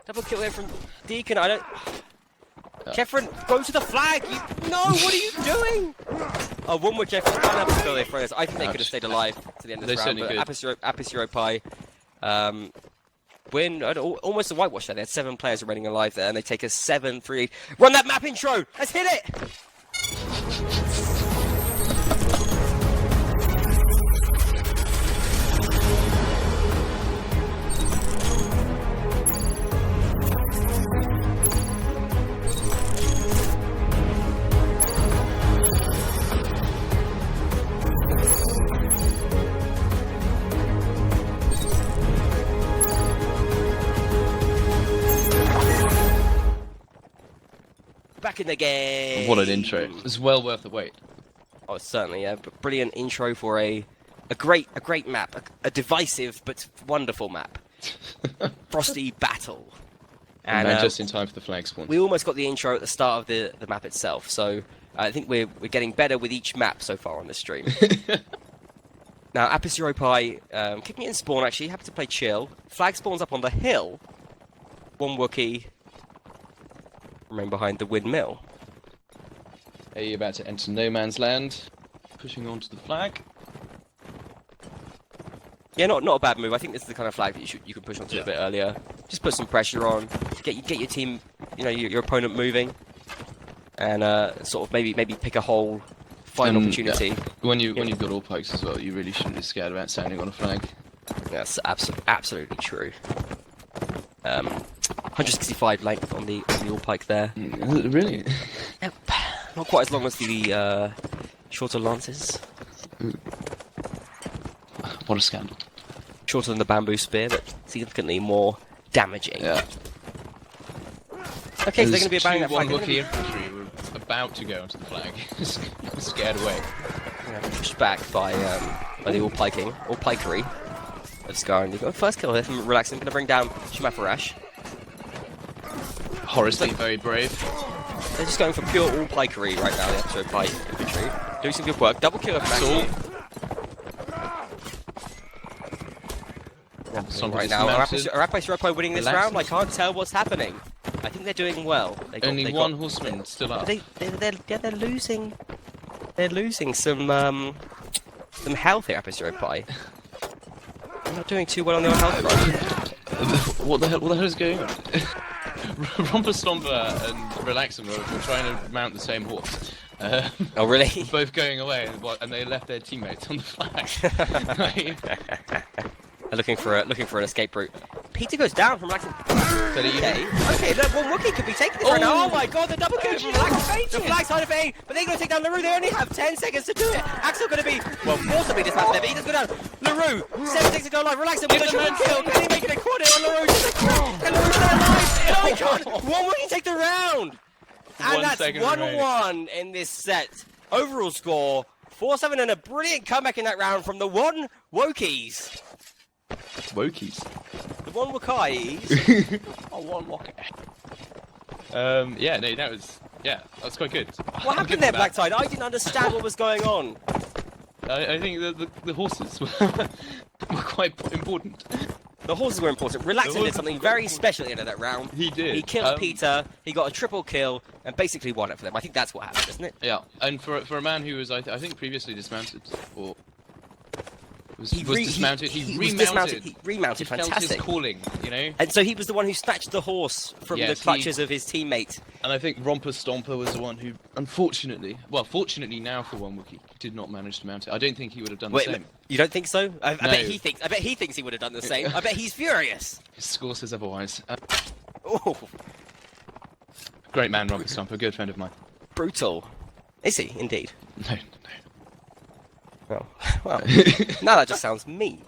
Double kill there from Deacon. Kefren, go to the flag! No, what are you doing? Oh, one more Kefren, can't have a skill there for us. I think they could have stayed alive to the end of this round, but Apis Europae win, almost a whitewash there. They had 7 players remaining alive there, and they take a 7-3. Run that map intro! Let's hit it! back in the game. What an intro! It's well worth the wait. Oh, certainly, yeah. But brilliant intro for a great map, a divisive but wonderful map. Frosty Battle. And just in time for the flag spawn. We almost got the intro at the start of the map itself, so I think we're getting better with each map so far on this stream. Now, Apis Europae, kicking it in spawn, actually, happy to play chill. Flag spawns up on the hill. Wonwokie remain behind the windmill. Are you about to enter no man's land? Pushing onto the flag. Yeah, not a bad move. I think this is the kind of flag that you can push onto a bit earlier. Just put some pressure on, get your team, your opponent moving, and sort of maybe pick a hole, find an opportunity. Yeah. When you've got all pikes as well, you really shouldn't be scared about standing on a flag. That's absolutely true. 165 length on the all pike there. Really? Yep. Not quite as long as the shorter lances. What a scandal. Shorter than the bamboo spear, but significantly more damaging. Yeah. Okay, so they're going to be banging that flag. Wonwokie infantry were about to go onto the flag. Scared away. Yeah, pushed back by the all pikery of Scar. And first kill here from Relaxing, going to bring down Shimafarash. Horridly very brave. They're just going for pure all pikery right now, the episode pike infantry. Doing some good work. Double kill of Maxi. Right now, are Apis Europae winning this round? I can't tell what's happening. I think they're doing well. Only one horseman still up. They're losing. They're losing some health here, Apis Europae. They're not doing too well on their health front. What the hell is going on? Romper Stomper and Relaxing were trying to mount the same horse. Oh really? Both going away, and they left their teammates on the flag. They're looking for an escape route. Peter goes down from Relaxing. Okay, look, Wonwokie could be taking this right now. Oh my god, the double kill from Relaxing. The flag side of A, but they're going to take down LaRue. They only have 10 seconds to do it. Axel going to be, forced to be dismantled there, but he does go down. LaRue, 7 seconds to go live. Relaxing with a short kill. Can he make it a quad on LaRue? And LaRue's still alive. Oh my god, Wonwokie take the round. And that's 1-1 in this set. Overall score, 4-7, and a brilliant comeback in that round from the Wonwokies. Wokies. The Wonwokies. Oh, Wonwokie. Yeah, no, that's quite good. What happened there, Blackside? I didn't understand what was going on. I think the horses were quite important. The horses were important. Relaxing did something very special at the end of that round. He did. He killed Peter, he got a triple kill, and basically won it for them. I think that's what happened, isn't it? Yeah, and for a man who was, I think, previously dismounted, or... He remounted. He remounted. Felt Fantastic. his calling, And so he was the one who snatched the horse from the clutches of his teammate. And I think Romper Stomper was the one who, fortunately now for Wonwokie, did not manage to mount it. I don't think he would have done the same. You don't think so? I No. bet he thinks he would have done the same. I bet he's furious. His score says otherwise. Oh, Great man, Romper Stomper, good friend of mine. brutal. Is he indeed? No. Well, now that just sounds mean.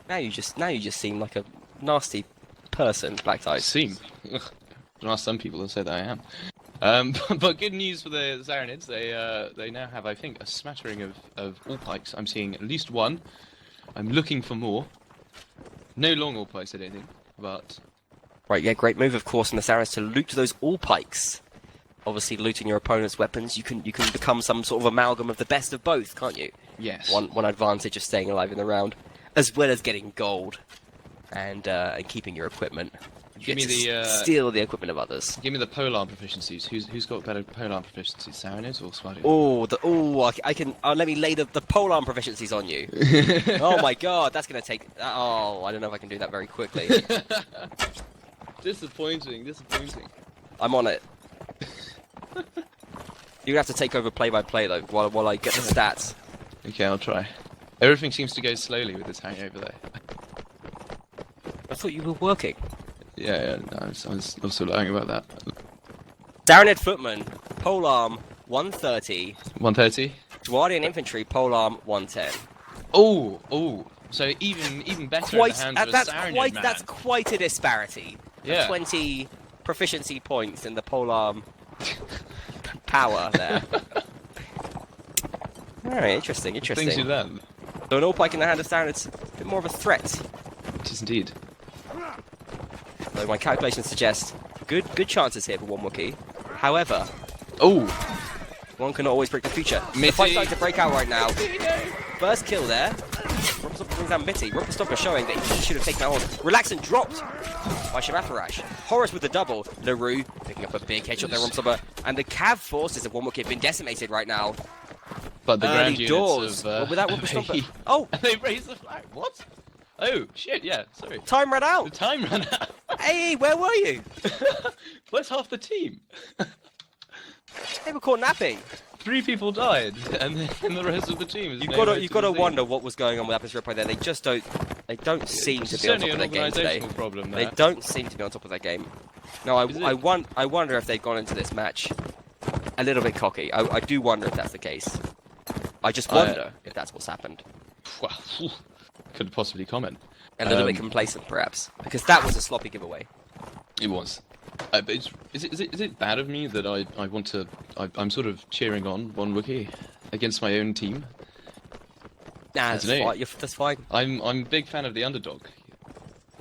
Now you just seem like a nasty person, Blackside. Ugh. Don't ask some people to say that I am. But good news for the Zaranids. They now have, I think, a smattering of all pikes. I'm seeing at least one. I'm looking for more. No long all pikes, I don't think. But Right, yeah, great move, of course, from the Zaranids to loot those all pikes. Obviously, looting your opponent's weapons, you can become some sort of amalgam of the best of both, can't you? yes. One advantage of staying alive in the round, as well as getting gold and keeping your equipment. You Give get me to the, steal the equipment of others. Give me the polearm proficiencies. Who's got better polearm proficiencies, Zaranids or Spartan? I can. Let me lay the polearm proficiencies on you. Oh my god, that's gonna take. Oh, I don't know if I can do that very quickly. Disappointing. I'm on it. You're gonna have to take over play-by-play though, while I get the stats. Okay, I'll try. Everything seems to go slowly with this hangover there. I thought you were working. Yeah, no, I was also lying about that. Zaranid Footman, polearm 130. 130. Dwardian Infantry, polearm 110. Oh, so even better in the hands of a Zaranid man. That's quite a disparity. Yeah. 20 proficiency points in the polearm power there. Alright, interesting. Things you learn. So an all-pike in the hand of Stan, it's a bit more of a threat. It is indeed. Though my calculations suggest good chances here for Wonwokie. However, Oh! one cannot always predict the future. The Mitty. fight's starting to break out right now. First kill there. Rumpelstopper brings down Mitty. Rumpelstopper showing that he should have taken that on. Relaxant dropped by Shivatharash. Horace with the double. LaRue picking up a big headshot there, Rumpelstopper. And the Cav forces of Wonwokie have been decimated right now. But the ground Early units doors. of... Well, without Rumpelstopper. they- Oh, They raised the flag. What? Oh, shit, yeah, sorry. time ran The out. time ran out. Hey, where were you? Where's half the team? They were caught napping. 3 people died, and then the rest of the team is You've nowhere got to be seen. wonder what was going on with Apis Europae there. They just don't seem to It's be on top certainly of an their game today. organisational problem They there. don't seem to be on top of their game. No, Is it? I wonder if they've gone into this match a little bit cocky. I do wonder if that's the case. I just wonder if that's what's happened. Well, couldn't possibly comment. A little bit complacent, perhaps, because that was a sloppy giveaway. It was. But is it bad of me that I want to... I'm sort of cheering on Wonwokie against my own team? Nah, that's dunno. fine. That's fine. I'm a big fan of the underdog.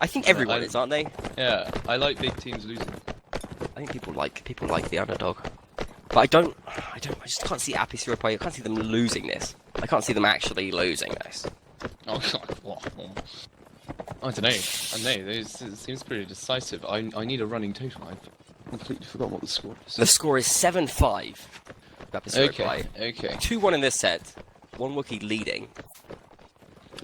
I think everyone is, aren't they? Yeah, I like big teams losing. I think people like the underdog. But I just can't see Apis Europae. I can't see them losing this. I can't see them actually losing this. Oh god. I don't know. It seems pretty decisive. I need a running total. I've completely forgot what the score is. The score is 7-5. Apis Europae. Okay. 2-1 in this set. Wonwokie leading.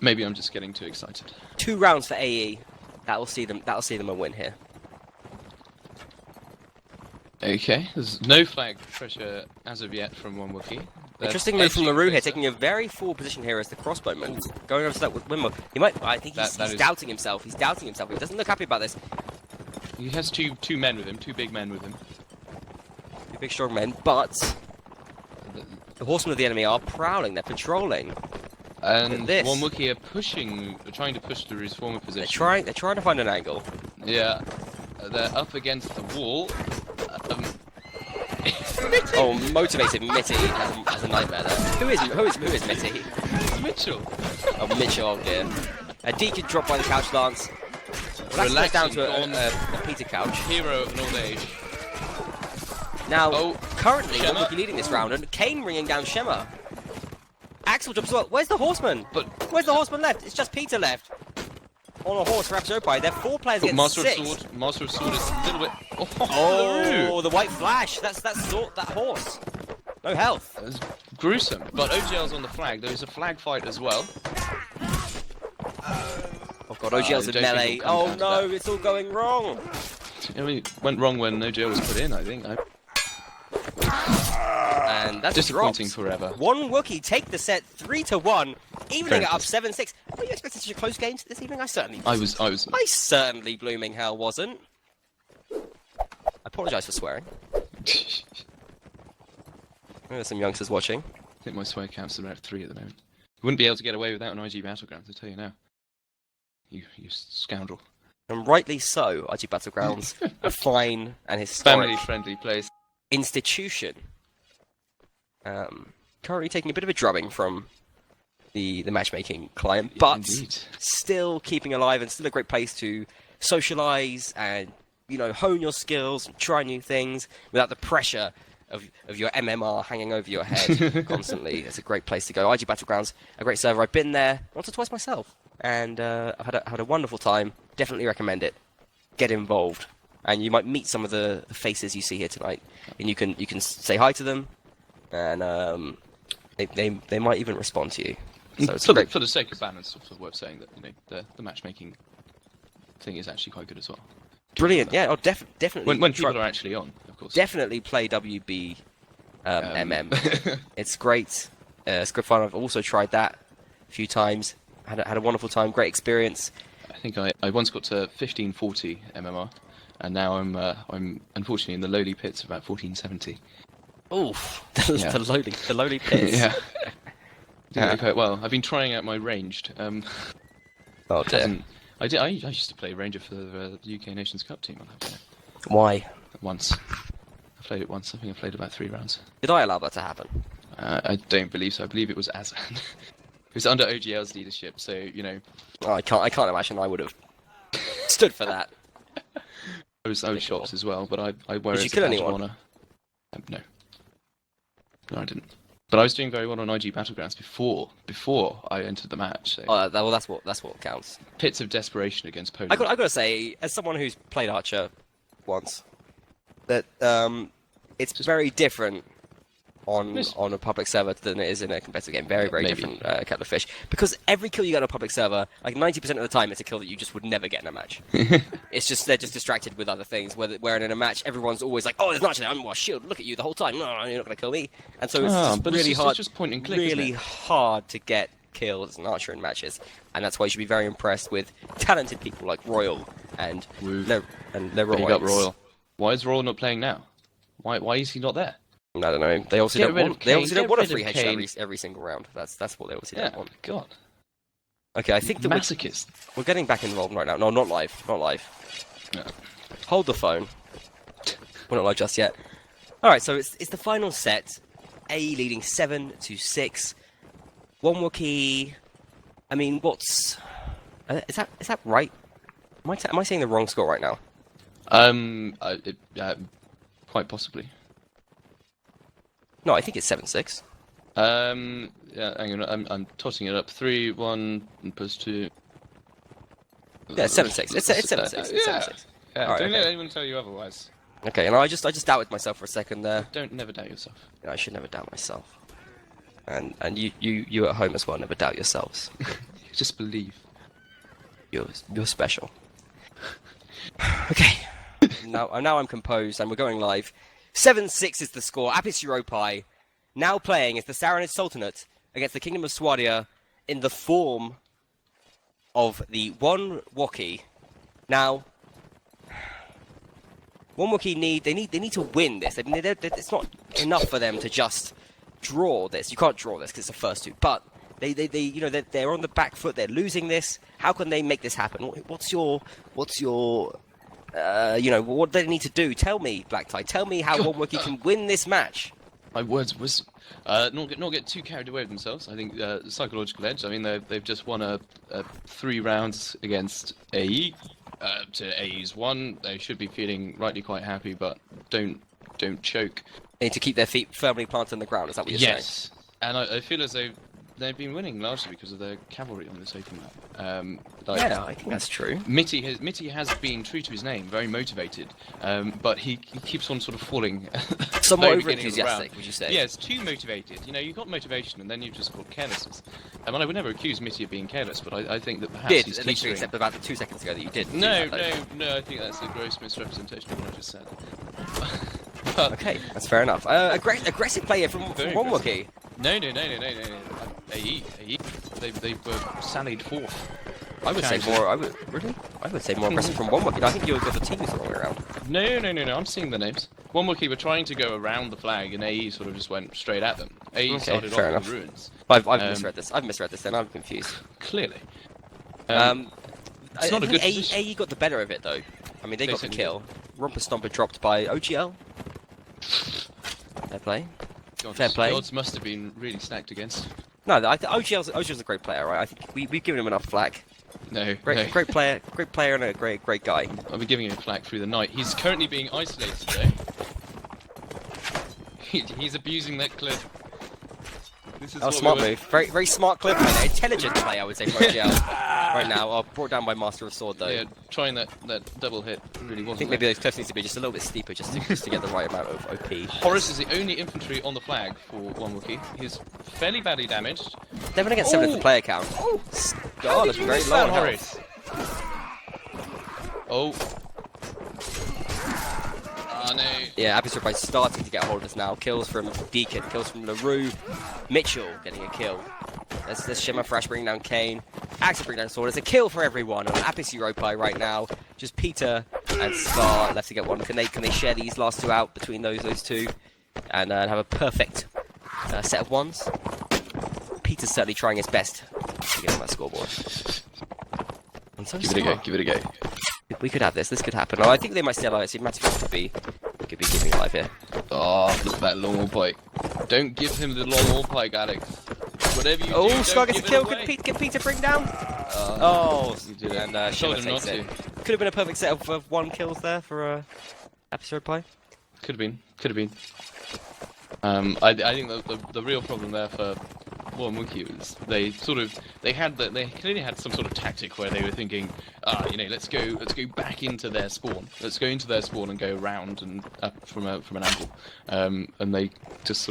Maybe I'm just getting too excited. 2 rounds for AE. That'll see them a win here. Okay. There's no flag pressure as of yet from Wonwokie. Interesting move from LaRue here, taking a very forward position here as the crossbowman. Going over to that with Wimmo. I think he's doubting himself. He's doubting himself. He doesn't look happy about this. He has two men with him, 2 big men with him. 2 big strong men, but the horsemen of the enemy are prowling. They're patrolling. And this. Wonwokie are trying to push through his former They're position. trying to find an angle. Yeah. They're up against the wall. Oh, motivated Mitty has a nightmare there. Who is Mitty? Mitchell. Oh, Mitchell, oh dear. A deacon dropped by the couch lance. That's goes down to a Peter couch. Hero of an old age. Now, currently, Shema. Wonwokie leading this round, and Kane ringing down Shema. Axel jumps as well. Where's the horseman? But Where's the horseman left? It's just Peter left. On a horse for Apis Europae. They're 4 players against Master 6. of Sword. Master of Sword is a little bit. Oh, the white flash. That's that horse. No health. That's gruesome. But OGL's on the flag. There's a flag fight as well. Oh god, OGL's in don't think melee. it'll come Oh down to no, that. it's all going wrong. I mean, it went wrong when OGL was put in, I think. And that's Disappointing dropped. forever. Wonwokie take the set 3-1, evening Very it up close. 7-6. Were you expecting such a close game this evening? I certainly I was. I certainly blooming hell wasn't. I apologise for swearing. There's some youngsters watching. I think my swear count's about 3 at the moment. You wouldn't be able to get away with that on IG Battlegrounds, I tell you now. You scoundrel. And rightly so, IG Battlegrounds, a fine and historic Family-friendly place. institution. Currently taking a bit of a drubbing from the matchmaking client, but Indeed. still keeping alive and still a great place to socialise and, hone your skills and try new things without the pressure of your MMR hanging over your head constantly. It's a great place to go. IG Battlegrounds, a great server. I've been there once or twice myself, and I've had a wonderful time. Definitely recommend it. Get involved, and you might meet some of the faces you see here tonight, and you can say hi to them, and they might even respond to you. So it's great. For the sake of balance, it's also worth saying that the matchmaking thing is actually quite good as well. Brilliant, yeah. Oh, definitely. When people are actually on, of course. Definitely play WB MM. It's great. It's good fun. I've also tried that a few times. Had a wonderful time. Great experience. I think I once got to 1540 MMR, and now I'm unfortunately in the lowly pits of about 1470. Oof, Yeah. the lowly pits. Yeah. Didn't go quite well. I've been trying out my ranged. Oh dear. hasn't- I used to play Ranger for the UK Nations Cup team. Why? Once. played it once. I think I played about 3 rounds. Did I allow that to happen? I don't believe so. I believe it was Azan. It was under OGL's leadership, so, you know... Oh, I can't imagine I would have stood for that. I was shocked as well, but I wear Did it you as a kill badge of anyone? honour. No. No, I didn't. But I was doing very well on IG Battlegrounds before I entered the match. So. Oh, well, that's what counts. Pits of desperation against Poland. I got to say, as someone who's played Archer once, that it's very different on a public server than it is in a competitive game. Very different kettle of fish. Because every kill you get on a public server, like 90% of the time, it's a kill that you just would never get in a match. It's just they're just distracted with other things. Where in a match, everyone's always like, "Oh, there's an archer there. I'm shield. Look at you the whole time. No, you're not going to kill me." And so it's really hard. It's just point and click, really hard to get kills as an archer in matches, and that's why you should be very impressed with talented people like Royal and Leroy. Big up Royal. Why is Royal not playing now? Why is he not there? I don't know. They obviously don't want a free headshot every single round. That's what they obviously don't want. God. Okay, I think that masochist. We're getting back involved right now. No, not live. Not live. No. Hold the phone. We're not live just yet. All right, so it's the final set. AE leading 7-6. Wonwokie. I mean, what's is that right? Am I saying the wrong score right now? Quite possibly. No, I think it's 7-6. Yeah, hang on, I'm tossing it up. 3-1 plus 2. Yeah, 7-6. It's 7-6. It's 7-6. Yeah, right, don't let anyone tell you otherwise. Okay, and I just doubted myself for a second there. Don't never doubt yourself. Yeah, I should never doubt myself. And you at home as well, never doubt yourselves. Just believe. You're special. Okay. Now I'm composed and we're going live. 7-6 is the score. Apis Europae now playing as the Saranid Sultanate against the Kingdom of Swadia in the form of the Wonwokie. Now, Wonwokie need to win this. I mean, it's not enough for them to just draw this. You can't draw this because it's the first two. But they're on the back foot. They're losing this. How can they make this happen? What's your what do they need to do? Tell me, Black Tie. Tell me how Wonwokie can win this match. My words was not get too carried away with themselves. I think psychological edge. I mean, they've just won 3 rounds against AE. To AE's 1, they should be feeling rightly quite happy, but don't choke. They need to keep their feet firmly planted on the ground. Is that what you're saying? Yes, and I feel as though they've been winning largely because of their cavalry on this open map. Yeah, I think that's true. Mitty has been true to his name, very motivated, but he keeps on sort of falling. Somewhat over-enthusiastic, would you say? Yes, too motivated. You know, you've got motivation and then you've just got carelessness. I mean, I would never accuse Mitty of being careless, but I think that perhaps he's teetering. Except about 2 seconds ago that you did. No, I think that's a gross misrepresentation of what I just said. Okay, that's fair enough. Aggressive player from Wonwokie. No. AE. They were sallied forth. I would say more. I would say more aggressive from Wonwokie. I think you've got the team the wrong way around. No. I'm seeing the names. Wonwokie were trying to go around the flag, and AE sort of just went straight at them. AE started off with the ruins. I've misread this. I've misread this. Then I'm confused. Clearly. It's not a good position. AE got the better of it though. I mean, they got the kill. Romper Stomper dropped by OGL. Fair play. Fair play. The odds must have been really stacked against. No, OGL's a great player, right? I think we've given him enough flack. No. Great player and a great guy. I'll be giving him flack through the night. He's currently being isolated though. He's abusing that clip. This is smart move. Very smart clip. Intelligent play, I would say, for OGL. Right now, brought down by Master of Sword though. Yeah, trying that double hit really wasn't. I think maybe those clips need to be just a little bit steeper, just to get the right amount of OP. Horace is the only infantry on the flag for Wonwokie. He's fairly badly damaged. 7 against 7 is the player count. God, that's very low on Horace. Oh. No. Yeah, Apis Europae starting to get hold of this now. Kills from Deacon, kills from LaRue. Mitchell getting a kill. There's Shimmer Thrash bringing down Kane. Axel bringing down Sword. There's a kill for everyone on Apis Europae right now. Just Peter and Scar left to get one. Can they share these last 2 out between those two and have a perfect set of ones? Peter's certainly trying his best to get on that scoreboard. And so Give it a go. We could have this. This could happen. Oh, I think they might still. Matthew could be be keeping alive here. Oh, look at that long haul pike. Don't give him the long haul pike, Alex. Whatever you do, Oh, don't Scar gets a give it kill. away. Can Peter bring down? Oh, you did it. and I Shimmer told him not takes it. to. Could have been a perfect set of 1 kills there for episode pie. Could have been. I think the real problem there for Wonwokie was they clearly had some sort of tactic where they were thinking, let's go back into their spawn. Let's go into their spawn and go around and up from an angle. And they just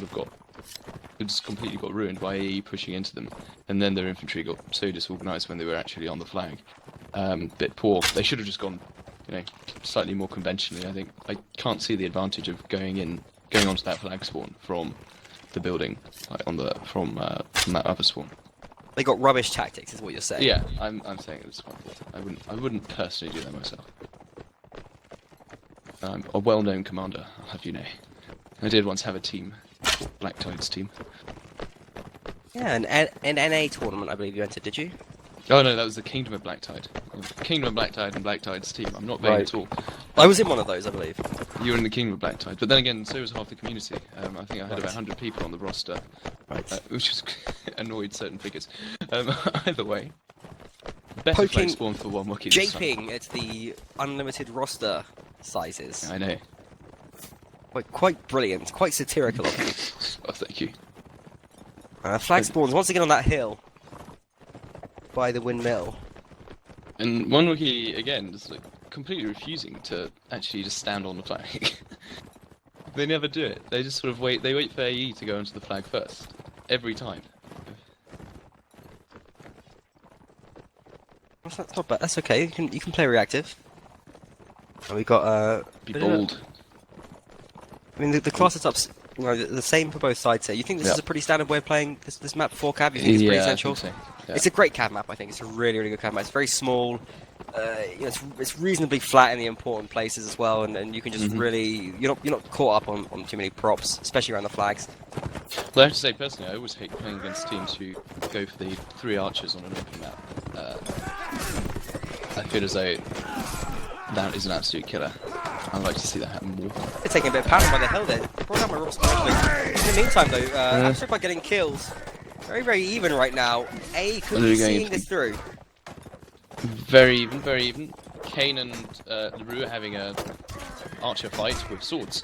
completely got ruined by AE pushing into them, and then their infantry got so disorganized when they were actually on the flag. Bit poor. They should have just gone, slightly more conventionally. I think I can't see the advantage of going onto that flag spawn from the building, from that other spawn. They got rubbish tactics, is what you're saying. Yeah, I'm saying it was quite poor. I wouldn't personally do that myself. I'm a well-known commander, I'll have you know. I did once have a team, Black Tide's team. Yeah, an NA tournament, I believe you entered, did you? Oh no, that was the Kingdom of Black Tide. Kingdom of Black Tide and Black Tide's team. I'm not vain at all. I was in one of those, I believe. You were in the Kingdom of Black Tide, but then again, so was half the community. I think I had about 100 people on the roster, which just annoyed certain figures. Either way, better flag spawn for Wonwokie. Japing at the unlimited roster sizes. I know. Quite brilliant, quite satirical. Oh, thank you. Flag spawns once again on that hill by the windmill. And Wonwokie again, just completely refusing to actually just stand on the flag. They never do it. They just sort of wait. They wait for AE to go onto the flag first, every time. That's not bad. That's okay. You can play reactive. And we got Be bold. I mean, the class setup's the same for both sides here. You think this is a pretty standard way of playing this map for cav? You think it's pretty essential? I think so. Yeah. It's a great cav map, I think. It's a really, really good cav map. It's very small. It's reasonably flat in the important places as well, and you can just really you're not caught up on too many props, especially around the flags. Well, I have to say personally, I always hate playing against teams who go for the 3 archers on an open map. I feel as though that is an absolute killer. I'd like to see that happen more. They're taking a bit of pounding by the hill there. Brought down my rocks quickly. In the meantime, though, Absolute by getting kills. Very, very even right now. A could be seeing this through. Very even, very even. Kane and LaRue are having a archer fight with swords.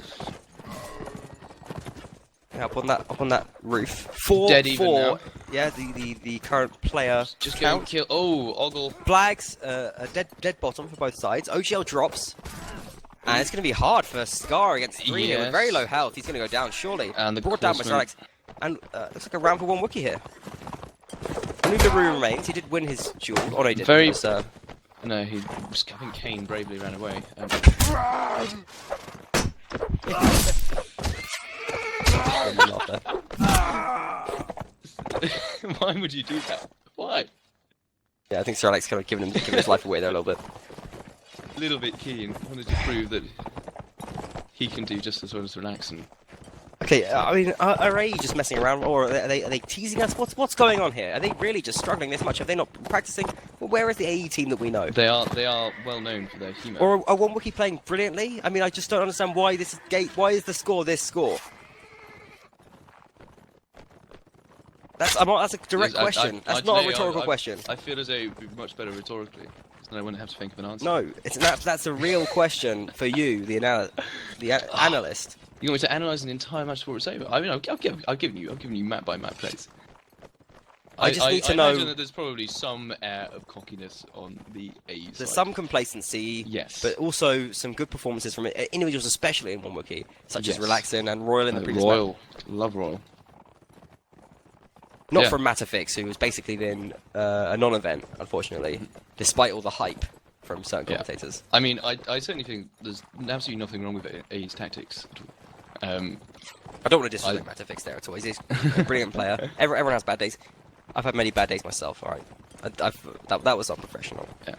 Yeah, up on that roof. 4-4. Dead even now. Yeah, the current player just getting killed. Oh, Ogle. Flags, a dead bottom for both sides. OGL drops. And it's going to be hard for Scar against 3 here with very low health. He's going to go down, surely. And the brought down by Alex. And looks like a round for Wonwokie here. Only LaRue remains. He did win his duel. Oh, no, he didn't. No, I think Kane bravely ran away. Why would you do that? Why? Yeah, I think Sir Alex kind of giving his life away there a little bit. A little bit keen. Wanted to prove that he can do just as well as Relax. And okay, I mean, are AE just messing around, or are they teasing us? What's going on here? Are they really just struggling this much? Have they not practicing? Well, where is the AE team that we know? They are well known for their humour. Or are Wonwokie playing brilliantly? I mean, I just don't understand why this is why is the score this score? That's a direct question. That's not a rhetorical question. I feel as though it would be much better rhetorically, so I wouldn't have to think of an answer. No, that's a real question for you, the analyst. You want me to analyse an entire match before it's over? I mean, I've given you map by map plays. I just need to I know. imagine that there's probably some air of cockiness on the AE side. There's some complacency, yes, but also some good performances from individuals, especially in Wonwokie, such as Relaxin and Royal in the previous Royal, map. Love Royal. Not from Matafix, who has basically been a non-event, unfortunately, despite all the hype from certain commentators. I mean, I certainly think there's absolutely nothing wrong with AE's tactics at all. I don't want to disrespect Matafix there at all. He's a brilliant player. Everyone has bad days. I've had many bad days myself. All right, that was unprofessional. Yeah.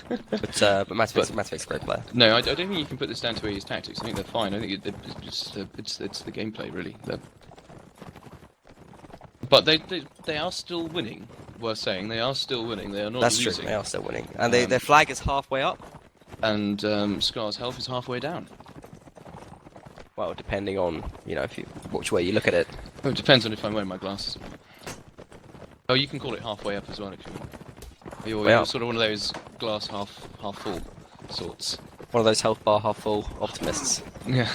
but Matafix is a great player. No, I don't think you can put this down to AE's tactics. I think they're fine. I think it's the gameplay really. But they are still winning. Worth saying, they are still winning. They are not losing. That's true. They are still winning, and their flag is halfway up, and Scar's health is halfway down. Well, depending on, which way you look at it. Oh, it depends on if I'm wearing my glasses. Oh, you can call it halfway up as well if you want. You're sort of one of those glass half full sorts. One of those health bar half full optimists. Yeah.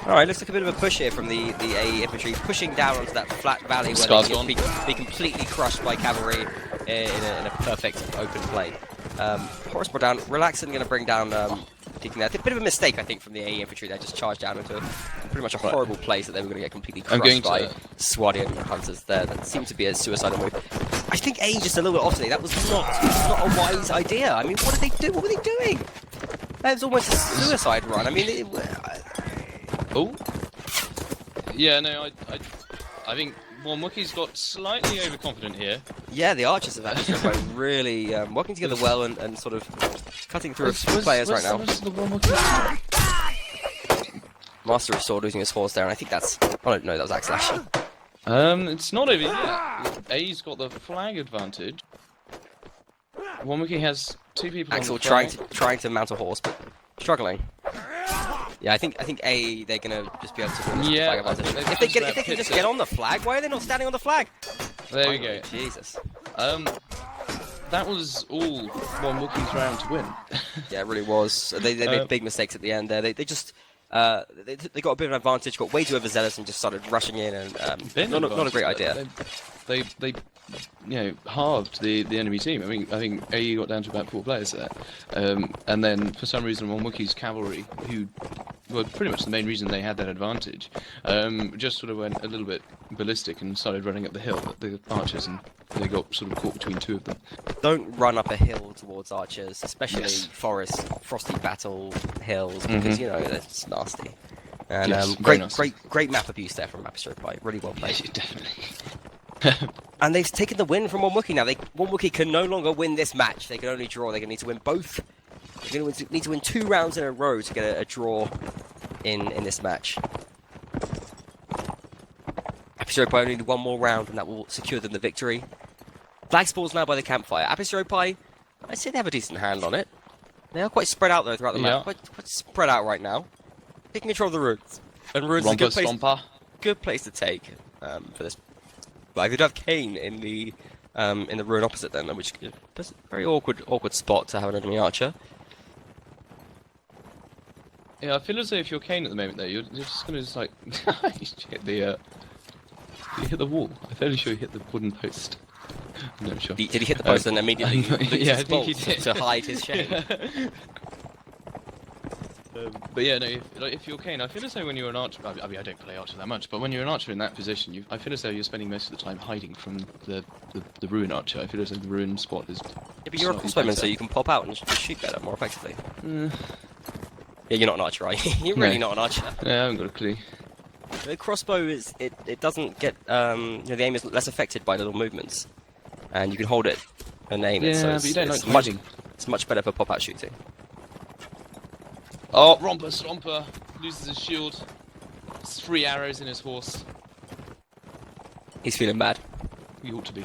Alright, looks like a bit of a push here from the AE infantry, pushing down onto that flat valley where Scar's they gone. can be completely crushed by cavalry in a perfect open play. Horse brought down, Relaxing going to bring down Deacon there. A bit of a mistake, I think, from the AE infantry there, just charged down into pretty much a horrible place that they were going to get completely crushed by Swadian hunters there. That seemed to be a suicidal move. I think AE just a little bit off today. That was not a wise idea. I mean, what did they do? What were they doing? That was almost a suicide run. I mean, Oh. Yeah, no, I think Wonwokie's got slightly overconfident here. yeah, the archers have actually really working together well and sort of cutting through a few players right now. Master of Sword losing his horse there, and I think that's... Oh, no, that was Axel actually. It's not over yet. A's got the flag advantage. Wonwokie has 2 people Axel on the flag. trying to mount a horse, but struggling. Yeah, I think they're gonna just be able to win the flag advantage. If they can just get on the flag, why are they not standing on the flag? There we go. Jesus. That was all Wonwokie's round to win. Yeah, it really was. They made big mistakes at the end there. They just they got a bit of an advantage, got way too overzealous, and just started rushing in. And not a great idea. They halved the enemy team. I think AE got down to about 4 players there, and then for some reason Wonwokie's cavalry, who were pretty much the main reason they had that advantage, just sort of went a little bit ballistic and started running up the hill at the archers, and they got sort of caught between 2 of them. Don't run up a hill towards archers, especially frosty battle hills, because that's nasty. And great map abuse there from Europae. Really well played. Yeah, definitely. And they've taken the win from Wonwokie now. Wonwokie can no longer win this match. They can only draw. They're going to need to win both. They're going to need to win 2 rounds in a row to get a draw in this match. Europae only need 1 more round, and that will secure them the victory. Flag spawns now by the campfire. Europae, I'd say they have a decent hand on it. They are quite spread out though throughout the map. Quite spread out right now. Taking control of the ruins. And ruins is a good place to take for this. But if you do have Kane in the ruin opposite then, which is a very awkward spot to have an enemy archer. Yeah, I feel as though if you're Kane at the moment though, you're just gonna just like you hit the wall. I'm fairly sure you hit the wooden post. I'm not sure. Did he hit the post and immediately lose his think he did. to hide his shame? But yeah, no. If you're Kane, I feel as though when you're an archer, I mean, I don't play archer that much, but when you're an archer in that position, I feel as though you're spending most of the time hiding from the ruin archer. I feel as though the ruin spot is. Yeah, but you're a crossbowman, so you can pop out and shoot better, more effectively. Yeah, you're not an archer, right? You're really not an archer. Yeah, I haven't got a clue. The crossbow it doesn't get the aim is less affected by little movements, and you can hold it and aim it. So but you don't like hiding. It's much better for pop out shooting. Oh, Romper Stomper loses his shield. 3 arrows in his horse. He's feeling bad. He ought to be.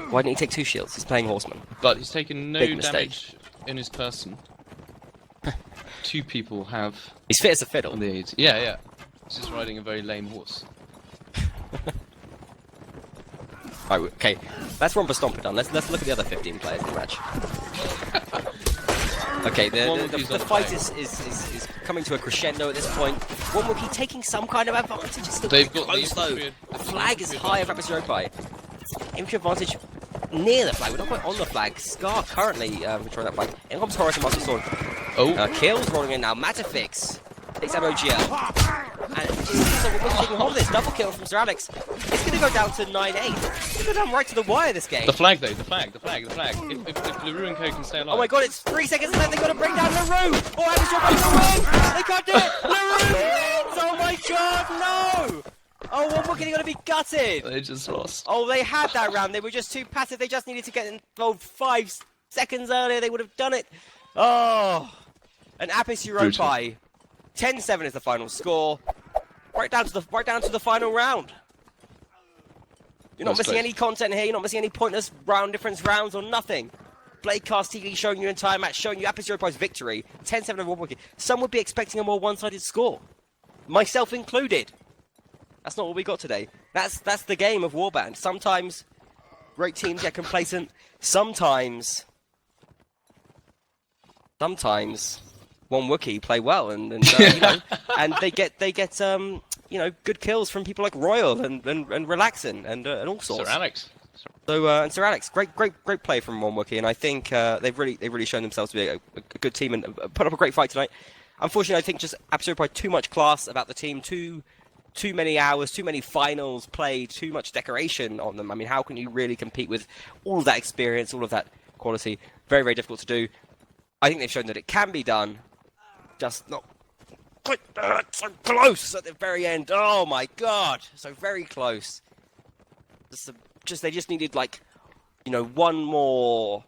Why didn't he take 2 shields? He's playing horseman. But he's taken no Big mistake. damage in his person. 2 people have. He's fit as a fiddle. On the aids. Yeah. He's just riding a very lame horse. Right, okay, that's Romper Stomper done. Let's look at the other 15 players in the match. Okay, the fight is coming to a crescendo at this point. Wonwokie taking some kind of advantage. It's still close though. The flag is high over Europae. Infantry advantage near the flag. We're not quite on the flag. Scar currently controlling that flag. In comes Horace and Master Sword. Kills rolling in now. Matafix takes out OGL. And it just seems like we're taking hold of this. Double kill from Sir Alex. It's going to go down to 9-8. It's going to go down right to the wire this game. The flag though, the flag. If LaRue and Co can stay alive. Oh my god, it's 3 seconds left. They've got to bring down LaRue. Oh, Alex will win. They can't do it. LaRue wins. Oh my god, no. Oh, Wonwokie are going to be gutted. They just lost. Oh, they had that round. They were just too passive. They just needed to get involved 5 seconds earlier. They would have done it. Oh. And Europae. 10-7 is the final score. Right down to the final round. You're not missing any content here. You're not missing any pointless round difference rounds or nothing. Blade Cast TV showing you entire match, showing you Apis Europae's victory, 10-7 over Wonwokie. Some would be expecting a more one-sided score, myself included. That's not what we got today. That's the game of Warband. Sometimes great teams get complacent. Sometimes Wonwokie play well, and you know, and they get you know, good kills from people like Royal and Relaxin and all sorts. Sir Alex. So and Sir Alex, great play from Wonwokie, and I think they've really shown themselves to be a good team and put up a great fight tonight. Unfortunately, I think just absolutely probably too much class about the team, too many hours, too many finals played, too much decoration on them. I mean, how can you really compete with all of that experience, all of that quality? Very difficult to do. I think they've shown that it can be done, just not quite so close at the very end. Oh my god, so very close. They just needed, like, you know, one more,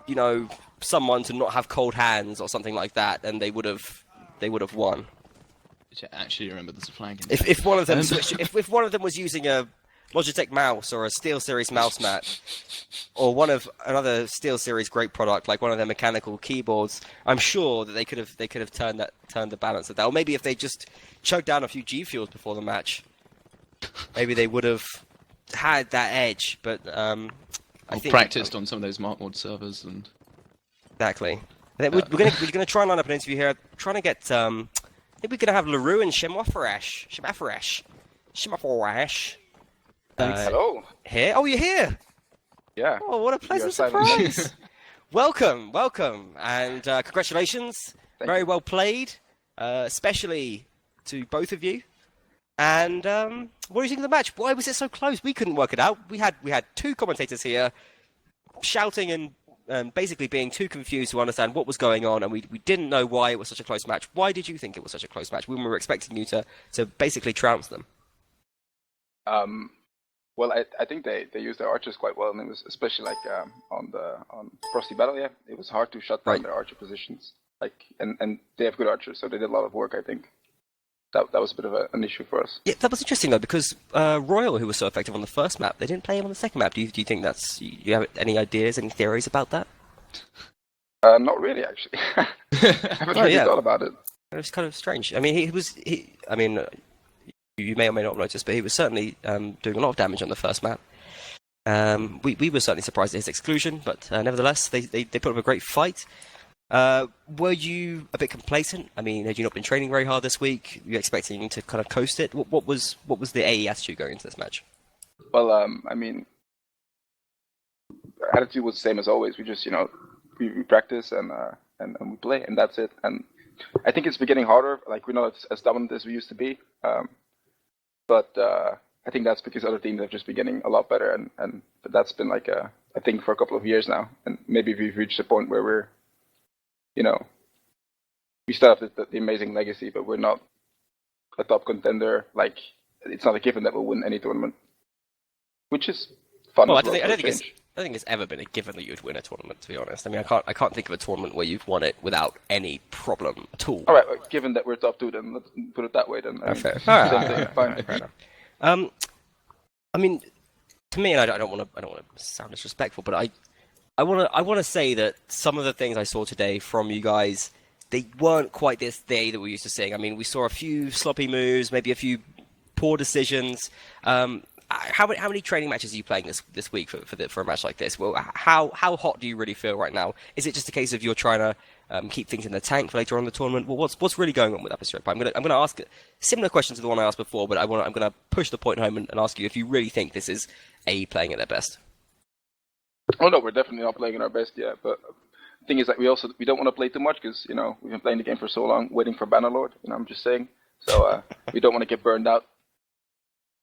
you know, someone to not have cold hands or something like that, and they would have won. Actually, remember there's a flag in If one of them if one of them was using a Logitech mouse or a SteelSeries mouse mat, or another SteelSeries great product like one of their mechanical keyboards, I'm sure that they could have turned the balance of that. Or maybe if they just chugged down a few G Fuels before the match, maybe they would have had that edge. But I think practiced on some of those Mark Mod servers and exactly. We're gonna try and line up an interview here. Trying to get I think we're gonna have LaRue and Shimafaresh. Hello. Here? Oh, you're here. Yeah. Oh, what a pleasant surprise! welcome, and congratulations. Thank Very you. well played, especially to both of you. And what do you think of the match? Why was it so close? We couldn't work it out. We had two commentators here shouting and basically being too confused to understand what was going on, and we didn't know why it was such a close match. Why did you think it was such a close match when we were expecting you to basically trounce them? Well, I think they used their archers quite well, and it was especially like on Frosty Battle. Yeah, it was hard to shut down their archer positions. Like, and they have good archers, so they did a lot of work. I think that was a bit of an issue for us. Yeah, that was interesting though, because Royal, who was so effective on the first map, they didn't play him on the second map. Do you think that's? You have any ideas, any theories about that? Not really, actually. I haven't really thought about it. It was kind of strange. I mean, you may or may not have noticed, but he was certainly doing a lot of damage on the first map. We were certainly surprised at his exclusion, but nevertheless, they put up a great fight. Were you a bit complacent? I mean, had you not been training very hard this week? Were you expecting to kind of coast it? What was the AE attitude going into this match? Well, I mean, our attitude was the same as always. We just, we practice and we play, and that's it. And I think it's been getting harder. Like, we're not as dominant as we used to be. But I think that's because other teams have just been getting a lot better, and that's been like a thing for a couple of years now. And maybe we've reached a point where we're, we still have the amazing legacy, but we're not a top contender. Like, it's not a given that we'll win any tournament, which is fun. Well, I don't think it's ever been a given that you'd win a tournament. To be honest, I mean, I can't think of a tournament where you've won it without any problem at all. All right, well, given that we're top two, then let's put it that way. Then fair. Fine. Fair enough. I mean, to me, and I don't want to sound disrespectful, but I want to say that some of the things I saw today from you guys, they weren't quite this day that we're used to seeing. I mean, we saw a few sloppy moves, maybe a few poor decisions. How many training matches are you playing this week for a match like this? Well, how hot do you really feel right now? Is it just a case of you're trying to keep things in the tank for later on in the tournament? Well, what's really going on with Apis Europae? I'm gonna ask similar questions to the one I asked before, but I'm gonna push the point home and ask you if you really think this is AE playing at their best. Oh no, we're definitely not playing at our best yet. But the thing is that we don't want to play too much because we've been playing the game for so long, waiting for Bannerlord. I'm just saying. So we don't want to get burned out.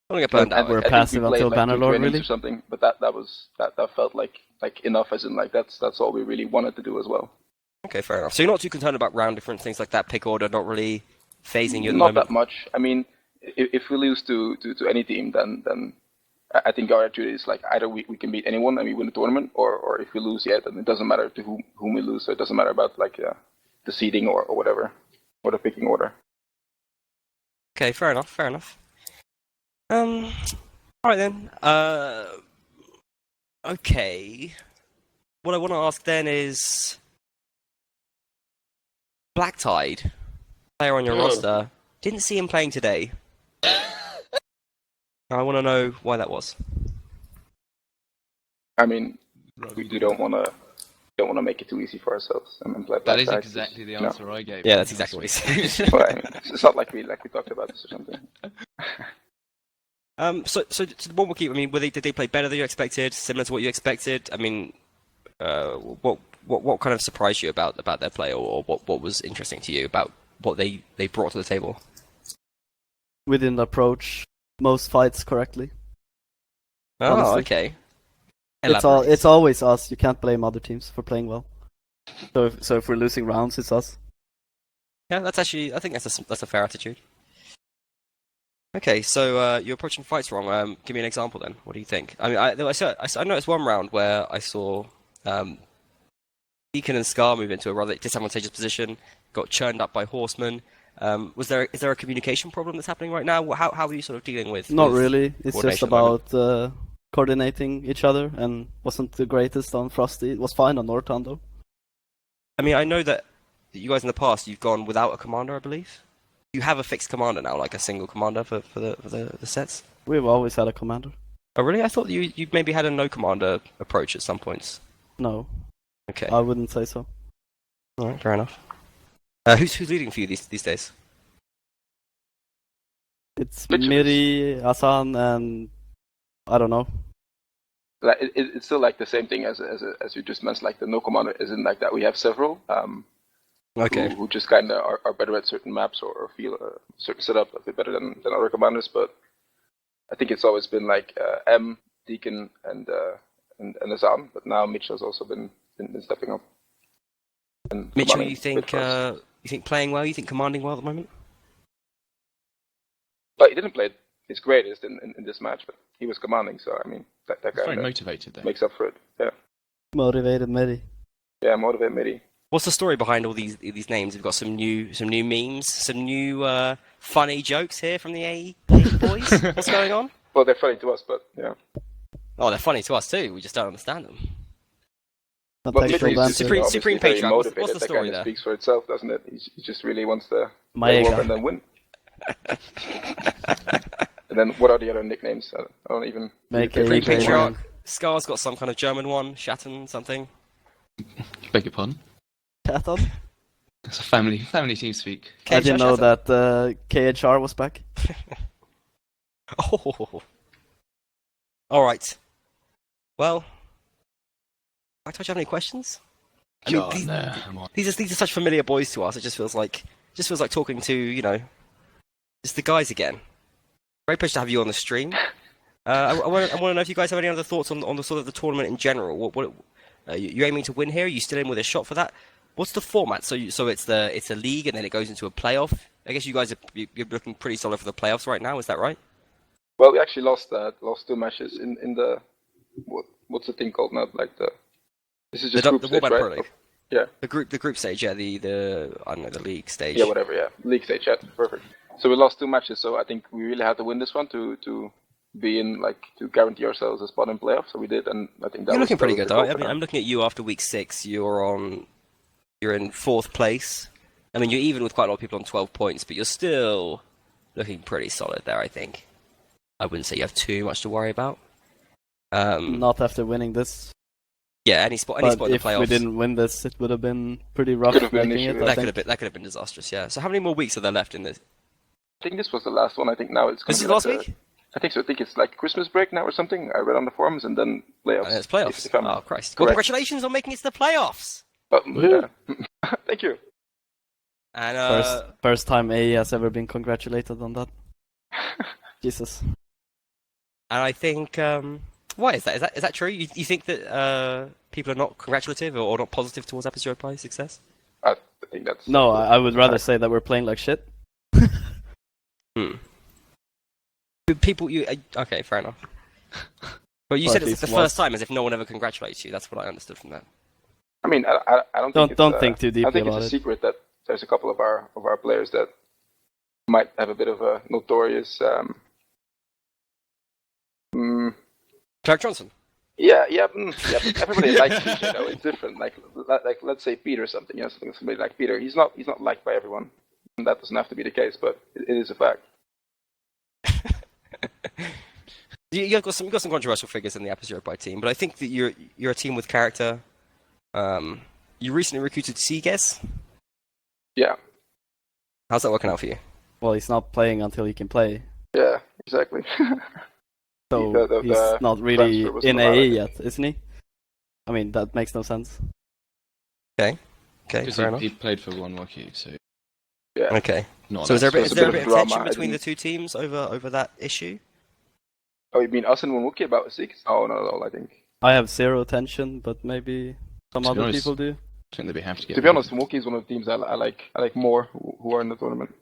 We're passive until Bannerlord, really. Or something, but that felt like enough, as in like that's all we really wanted to do as well. Okay, fair enough. So you're not too concerned about round difference, things like that, pick order, not really phasing you at the not moment? Not that much. I mean, if we lose to any team, then I think our attitude is like either we can beat anyone and we win the tournament, or if we lose, then it doesn't matter to whom we lose. So it doesn't matter about like the seeding or whatever, or the picking order. Okay, fair enough. All right then. Okay. what I want to ask then is Black Tide, player on your roster, didn't see him playing today. I want to know why that was. I mean, we don't want to make it too easy for ourselves and play That is Black Tide. exactly the answer I gave. Yeah, that's exactly what he said. Well, I mean, it's not like we talked about this or something. So the Wonwokie, I mean, did they play better than you expected? Similar to what you expected? I mean, what kind of surprised you about their play, or what was interesting to you about what they brought to the table? We didn't approach most fights correctly. Oh, honestly. okay. It's always us. You can't blame other teams for playing well. So if we're losing rounds, it's us. Yeah, that's actually, I think that's a fair attitude. Okay, so you're approaching fights wrong. Give me an example then. What do you think? I mean, I noticed one round where I saw Deacon and Scar move into a rather disadvantageous position, got churned up by Horsemen. Is there a communication problem that's happening right now? How are you sort of dealing with? Not really. It's just coordination at the about coordinating each other, and wasn't the greatest on Frosty. It was fine on Norton though. I mean, I know that you guys in the past you've gone without a commander, I believe. You have a fixed commander now, like a single commander for the sets. We've always had a commander. Oh really? I thought you maybe had a no commander approach at some points. No. Okay. I wouldn't say so. All right, fair enough. Who's leading for you these days? It's Miri, Hassan, and I don't know. Like, it's still like the same thing as you just mentioned. Like the no commander isn't like that. We have several Okay. who just kind of are better at certain maps or feel a certain setup a bit better than other commanders. But I think it's always been like M, Deacon, and Azam. But now Mitch has also been stepping up. Mitchell, you think playing well? You think commanding well at the moment? But he didn't play his greatest in this match, but he was commanding. So I mean, that Very kind of motivated though. makes up for it. Yeah. Motivated Miri. Yeah, motivate Midi. What's the story behind all these names? We've got some new memes, some new funny jokes here from the AE boys. What's going on? Well, they're funny to us, but yeah. Oh, they're funny to us too. We just don't understand them. Not But textual Mitchell's banter. just Supreme obviously very Patriarch, what's the motivated. That story kind of there? speaks for itself, doesn't it? He just really wants to play Maega. well and then win. And then what are the other nicknames? I don't even. Make Supreme a Patriarch. Scar's got some kind of German one. Shatten something. Beg your pardon. Chatham? It's a family team speak. I didn't know Shatten. that KHR was back. Oh. All right. Well, do you have any questions? I mean, God, no, come on. these are such familiar boys to us. It just feels like talking to just the guys again. Very pleased to have you on the stream. I want to know if you guys have any other thoughts on the sort of the tournament in general. What you aiming to win here? Are you still in with a shot for that? What's the format? So it's a league and then it goes into a playoff. I guess you guys you're looking pretty solid for the playoffs right now. Is that right? Well, we actually lost 2 matches in the what's the thing called now? Like this is just group stage, Warband right? Pro League. Yeah. The group stage. Yeah. The I don't know, the league stage. Yeah, whatever. Yeah, league stage. Yeah, perfect. So we lost 2 matches. So I think we really had to win this one to be in, like, to guarantee ourselves a spot in playoffs. So we did, and I think that You're looking pretty that good was though. the I goal mean, for I'm now. looking at you after week 6. You're in 4th place. I mean, you're even with quite a lot of people on 12 points, but you're still looking pretty solid there. I think. I wouldn't say you have too much to worry about. Not after winning this. Yeah, any spot in But the if playoffs. we didn't win this, it would have been pretty rough Could have been an making issue, it. yeah. I think. that could have been disastrous. Yeah. So how many more weeks are there left in this? I think this was the last one. I think now it's. This is gonna be last like week. I think so. I think it's like Christmas break now or something. I read on the forums, and then playoffs. And it's playoffs. If I'm Oh Christ! Well, correct. congratulations on making it to the playoffs. Yeah. Thank you. And First time AE has ever been congratulated on that. Jesus. And I think, why is that? Is that true? You think that people are not congratulative or not positive towards Europae's success? I think that's. No, I would rather say that we're playing like shit. People, okay, fair enough. But you Or said at it's the least first time, as if no one ever congratulates you. That's what I understood from that. I mean, I don't think Don't think too I deeply think it's about a it. secret that there's a couple of our players that might have a bit of a notorious. Clark Johnson. Yeah, but everybody likes PJ, though. It's different. Like let's say Peter or something. You know, somebody like Peter. He's not liked by everyone. And that doesn't have to be the case, but it is a fact. You've got some controversial figures in the Apis Europae team, but I think that you're a team with character. You recently recruited Seaguess. Yeah. How's that working out for you? Well, he's not playing until he can play. Yeah, exactly. So he's not really in AA yet, isn't he? I mean, that makes no sense. Okay, Because fair enough. he played for Wonwokie, so Yeah. Okay. not So is there that a bit of drama, tension I between the think. two teams over that issue? Oh, you mean us and Wonwokie about Six? Oh, not at all. I think. I have zero tension, but maybe some To be other honest, people do. I think they'd be happy to get. To be honest, Wonwokie is one of the teams I like more who are in the tournament.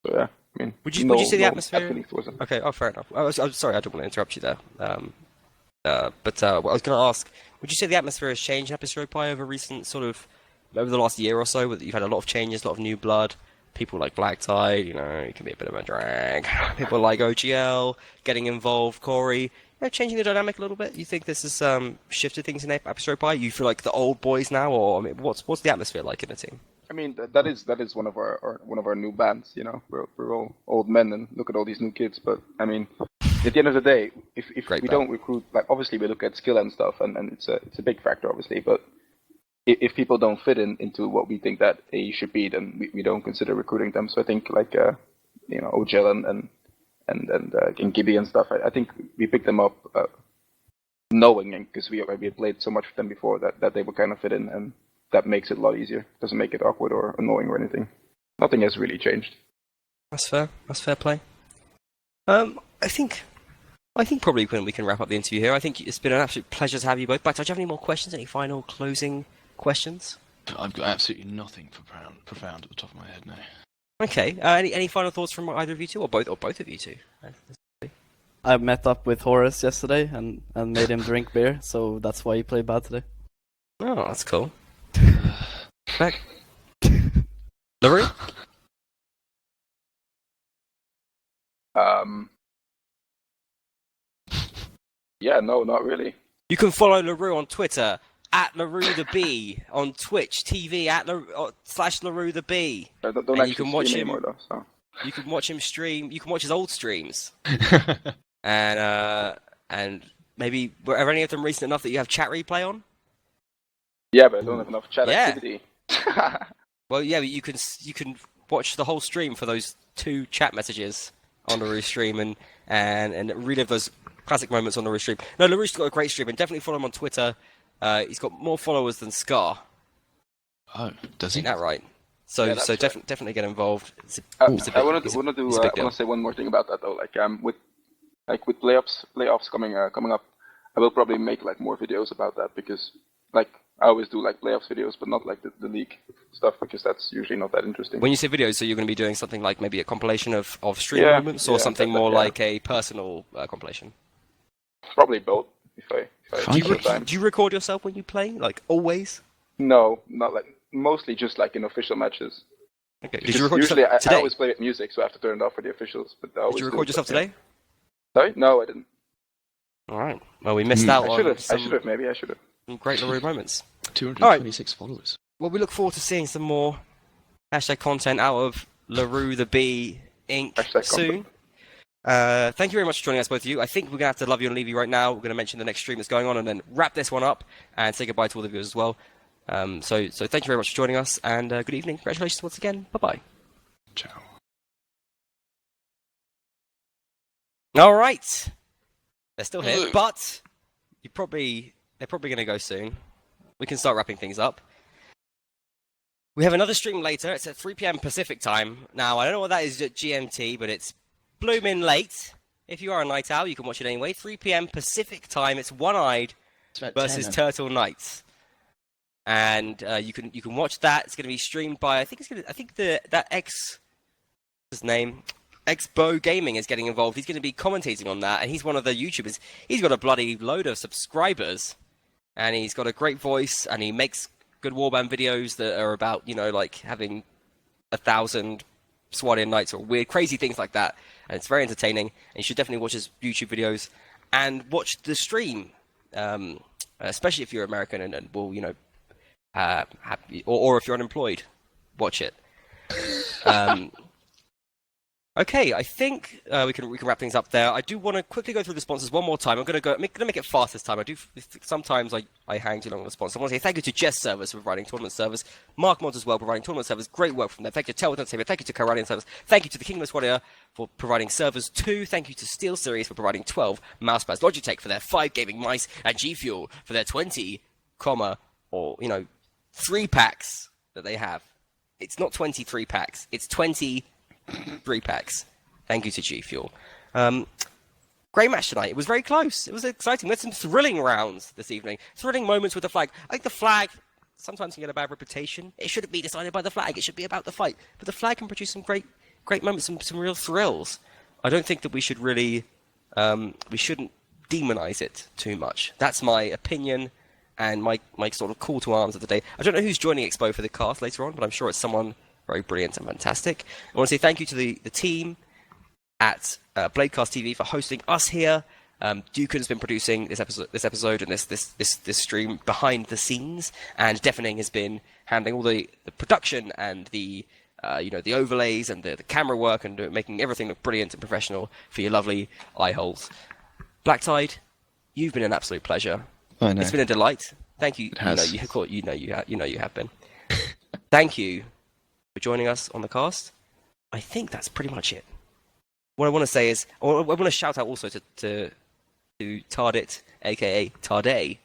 So yeah, I mean, Would you say the bad atmosphere? feelings towards them. Okay. Oh, fair enough. I'm sorry, I don't want to interrupt you there. But what I was going to ask, would you say the atmosphere has changed in Apis Europae over the last year or so? You've had a lot of changes, a lot of new blood. People like Black Tide, it can be a bit of a drag. People like OGL getting involved, Corey, changing the dynamic a little bit. You think this has shifted things in Apis Europae? You feel like the old boys now, or I mean, what's the atmosphere like in the team? I mean, that is one of our new bands. We're all old men, and look at all these new kids. But I mean, at the end of the day, if Great we band. don't recruit, like obviously we look at skill and stuff, and it's a big factor, obviously. But if people don't fit into what we think that AE should be, then we don't consider recruiting them. So I think like OGL and Gibby and stuff. I think we picked them up knowing, because we had played so much with them before that they would kind of fit in, and that makes it a lot easier. Doesn't make it awkward or annoying or anything. Nothing has really changed. That's fair. That's fair play. I think probably we can wrap up the interview here. I think it's been an absolute pleasure to have you both back. Do you have any more questions? Any final closing questions? I've got absolutely nothing profound at the top of my head now. Okay. Any final thoughts from either of you two, or both of you two? I met up with Horace yesterday and made him drink beer, so that's why he played bad today. Oh, that's cool. Back. LaRue? Yeah, no, not really. You can follow LaRue on Twitter at LaRue the Bee, on Twitch TV at /LaRue the Bee. Don't And actually you can watch stream him. anymore, though. So. You can watch him stream. You can watch his old streams, and maybe were any of them recent enough that you have chat replay on? Yeah, but I don't have enough chat Yeah. activity. Well, yeah, but you can watch the whole stream for those 2 chat messages on LaRue's stream and relive those classic moments on LaRue's stream. No, LaRue's got a great stream, and definitely follow him on Twitter. He's got more followers than Scar. Oh, does he? Isn't that right? So Yeah, that's right. definitely get involved. I want to say one more thing about that though. With playoffs coming up, I will probably make more videos about that, because I always do playoffs videos, but not the league stuff, because that's usually not that interesting. When you say videos, so you're going to be doing something like maybe a compilation of stream moments, or something more like a personal compilation? Probably both. If I Do have time. you record yourself when you play? Like always? No, not mostly just in official matches. Okay. Did Because you record usually yourself I today? always play with music, so I have to turn it off for the officials. But I always Did you do record it, yourself but, yeah. today? Sorry, no, I didn't. All right. Well, we missed out I on should have. some Maybe I should have. great LaRue moments. 226 followers. Well, we look forward to seeing some more hashtag content out of LaRue the Bee Inc. Hashtag soon. Thank you very much for joining us, both of you. I think we're going to have to love you and leave you right now. We're going to mention the next stream that's going on and then wrap this one up and say goodbye to all the viewers as well. So thank you very much for joining us, and good evening. Congratulations once again. Bye-bye. Ciao. All right. They're still here, but they're probably going to go soon. We can start wrapping things up. We have another stream later. It's at 3 p.m. Pacific time. Now, I don't know what that is at GMT, but it's blooming late. If you are a night owl, you can watch it anyway. 3 p.m. Pacific time. It's One-Eyed versus Turtle Knights. And you can watch that. It's going to be streamed by Exbo Gaming is getting involved. He's going to be commentating on that, and he's one of the YouTubers. He's got a bloody load of subscribers, and he's got a great voice, and he makes good warband videos that are about having 1,000 Swadian Knights or weird, crazy things like that. And it's very entertaining. And you should definitely watch his YouTube videos and watch the stream especially if you're American and will, or if you're unemployed, watch it. Okay, I think we can wrap things up there. I do want to quickly go through the sponsors one more time. I'm going to make it fast this time. Sometimes I hang too long on the sponsors. I want to say thank you to Jess Servers for providing tournament servers, Mark Mods as well providing tournament servers. Great work from them. Thank you to Telwood Entertainment. Thank you to Karalian Servers. Thank you to the Kingdoms Warrior for providing servers 2. Thank you to Steel Series for providing 12 mousepads. Logitech for their 5 gaming mice, and G Fuel for their 20, 3 packs that they have. It's not 23 packs. It's 20. 3 packs. Thank you to G Fuel. Great match tonight. It was very close. It was exciting. We had some thrilling rounds this evening. Thrilling moments with the flag. I think the flag sometimes can get a bad reputation. It shouldn't be decided by the flag. It should be about the fight. But the flag can produce some great moments, some real thrills. I don't think that we should really, we shouldn't demonize it too much. That's my opinion and my sort of call to arms of the day. I don't know who's joining Expo for the cast later on, but I'm sure it's someone very brilliant and fantastic. I want to say thank you to the team at Bladecast TV for hosting us here. Dukin has been producing this episode and this stream behind the scenes, and Deafening has been handling all the production and the overlays and the camera work and making everything look brilliant and professional for your lovely eye holes. Blacktide, you've been an absolute pleasure. I know. It's been a delight. Thank you. It has. You have been. Thank you for joining us on the cast. I think that's pretty much it. What I want to say is, I want to shout out also to Tardit, aka Tarday,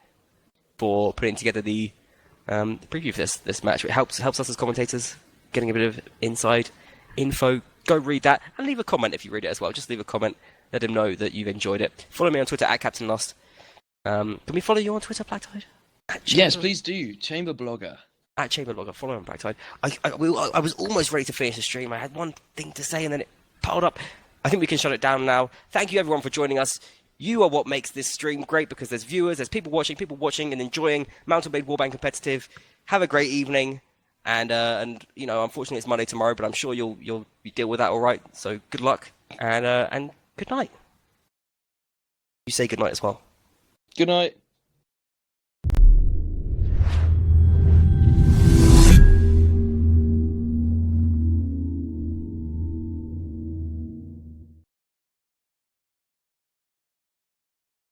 for putting together the preview for this match. It helps us as commentators getting a bit of inside info. Go read that and leave a comment if you read it as well. Just leave a comment. Let him know that you've enjoyed it. Follow me on Twitter at Captain Lost. Can we follow you on Twitter, Blacktide? Yes, please do. Chamber Blogger. At Chamber Blogger, follow him, Blacktide. I was almost ready to finish the stream. I had one thing to say and then it piled up. I think we can shut it down now. Thank you everyone for joining us. You are what makes this stream great because there's viewers, there's people watching and enjoying Mountain Blade Warband Competitive. Have a great evening. And unfortunately it's Monday tomorrow, but I'm sure you'll deal with that all right. So good luck and good night. You say good night as well. Good night.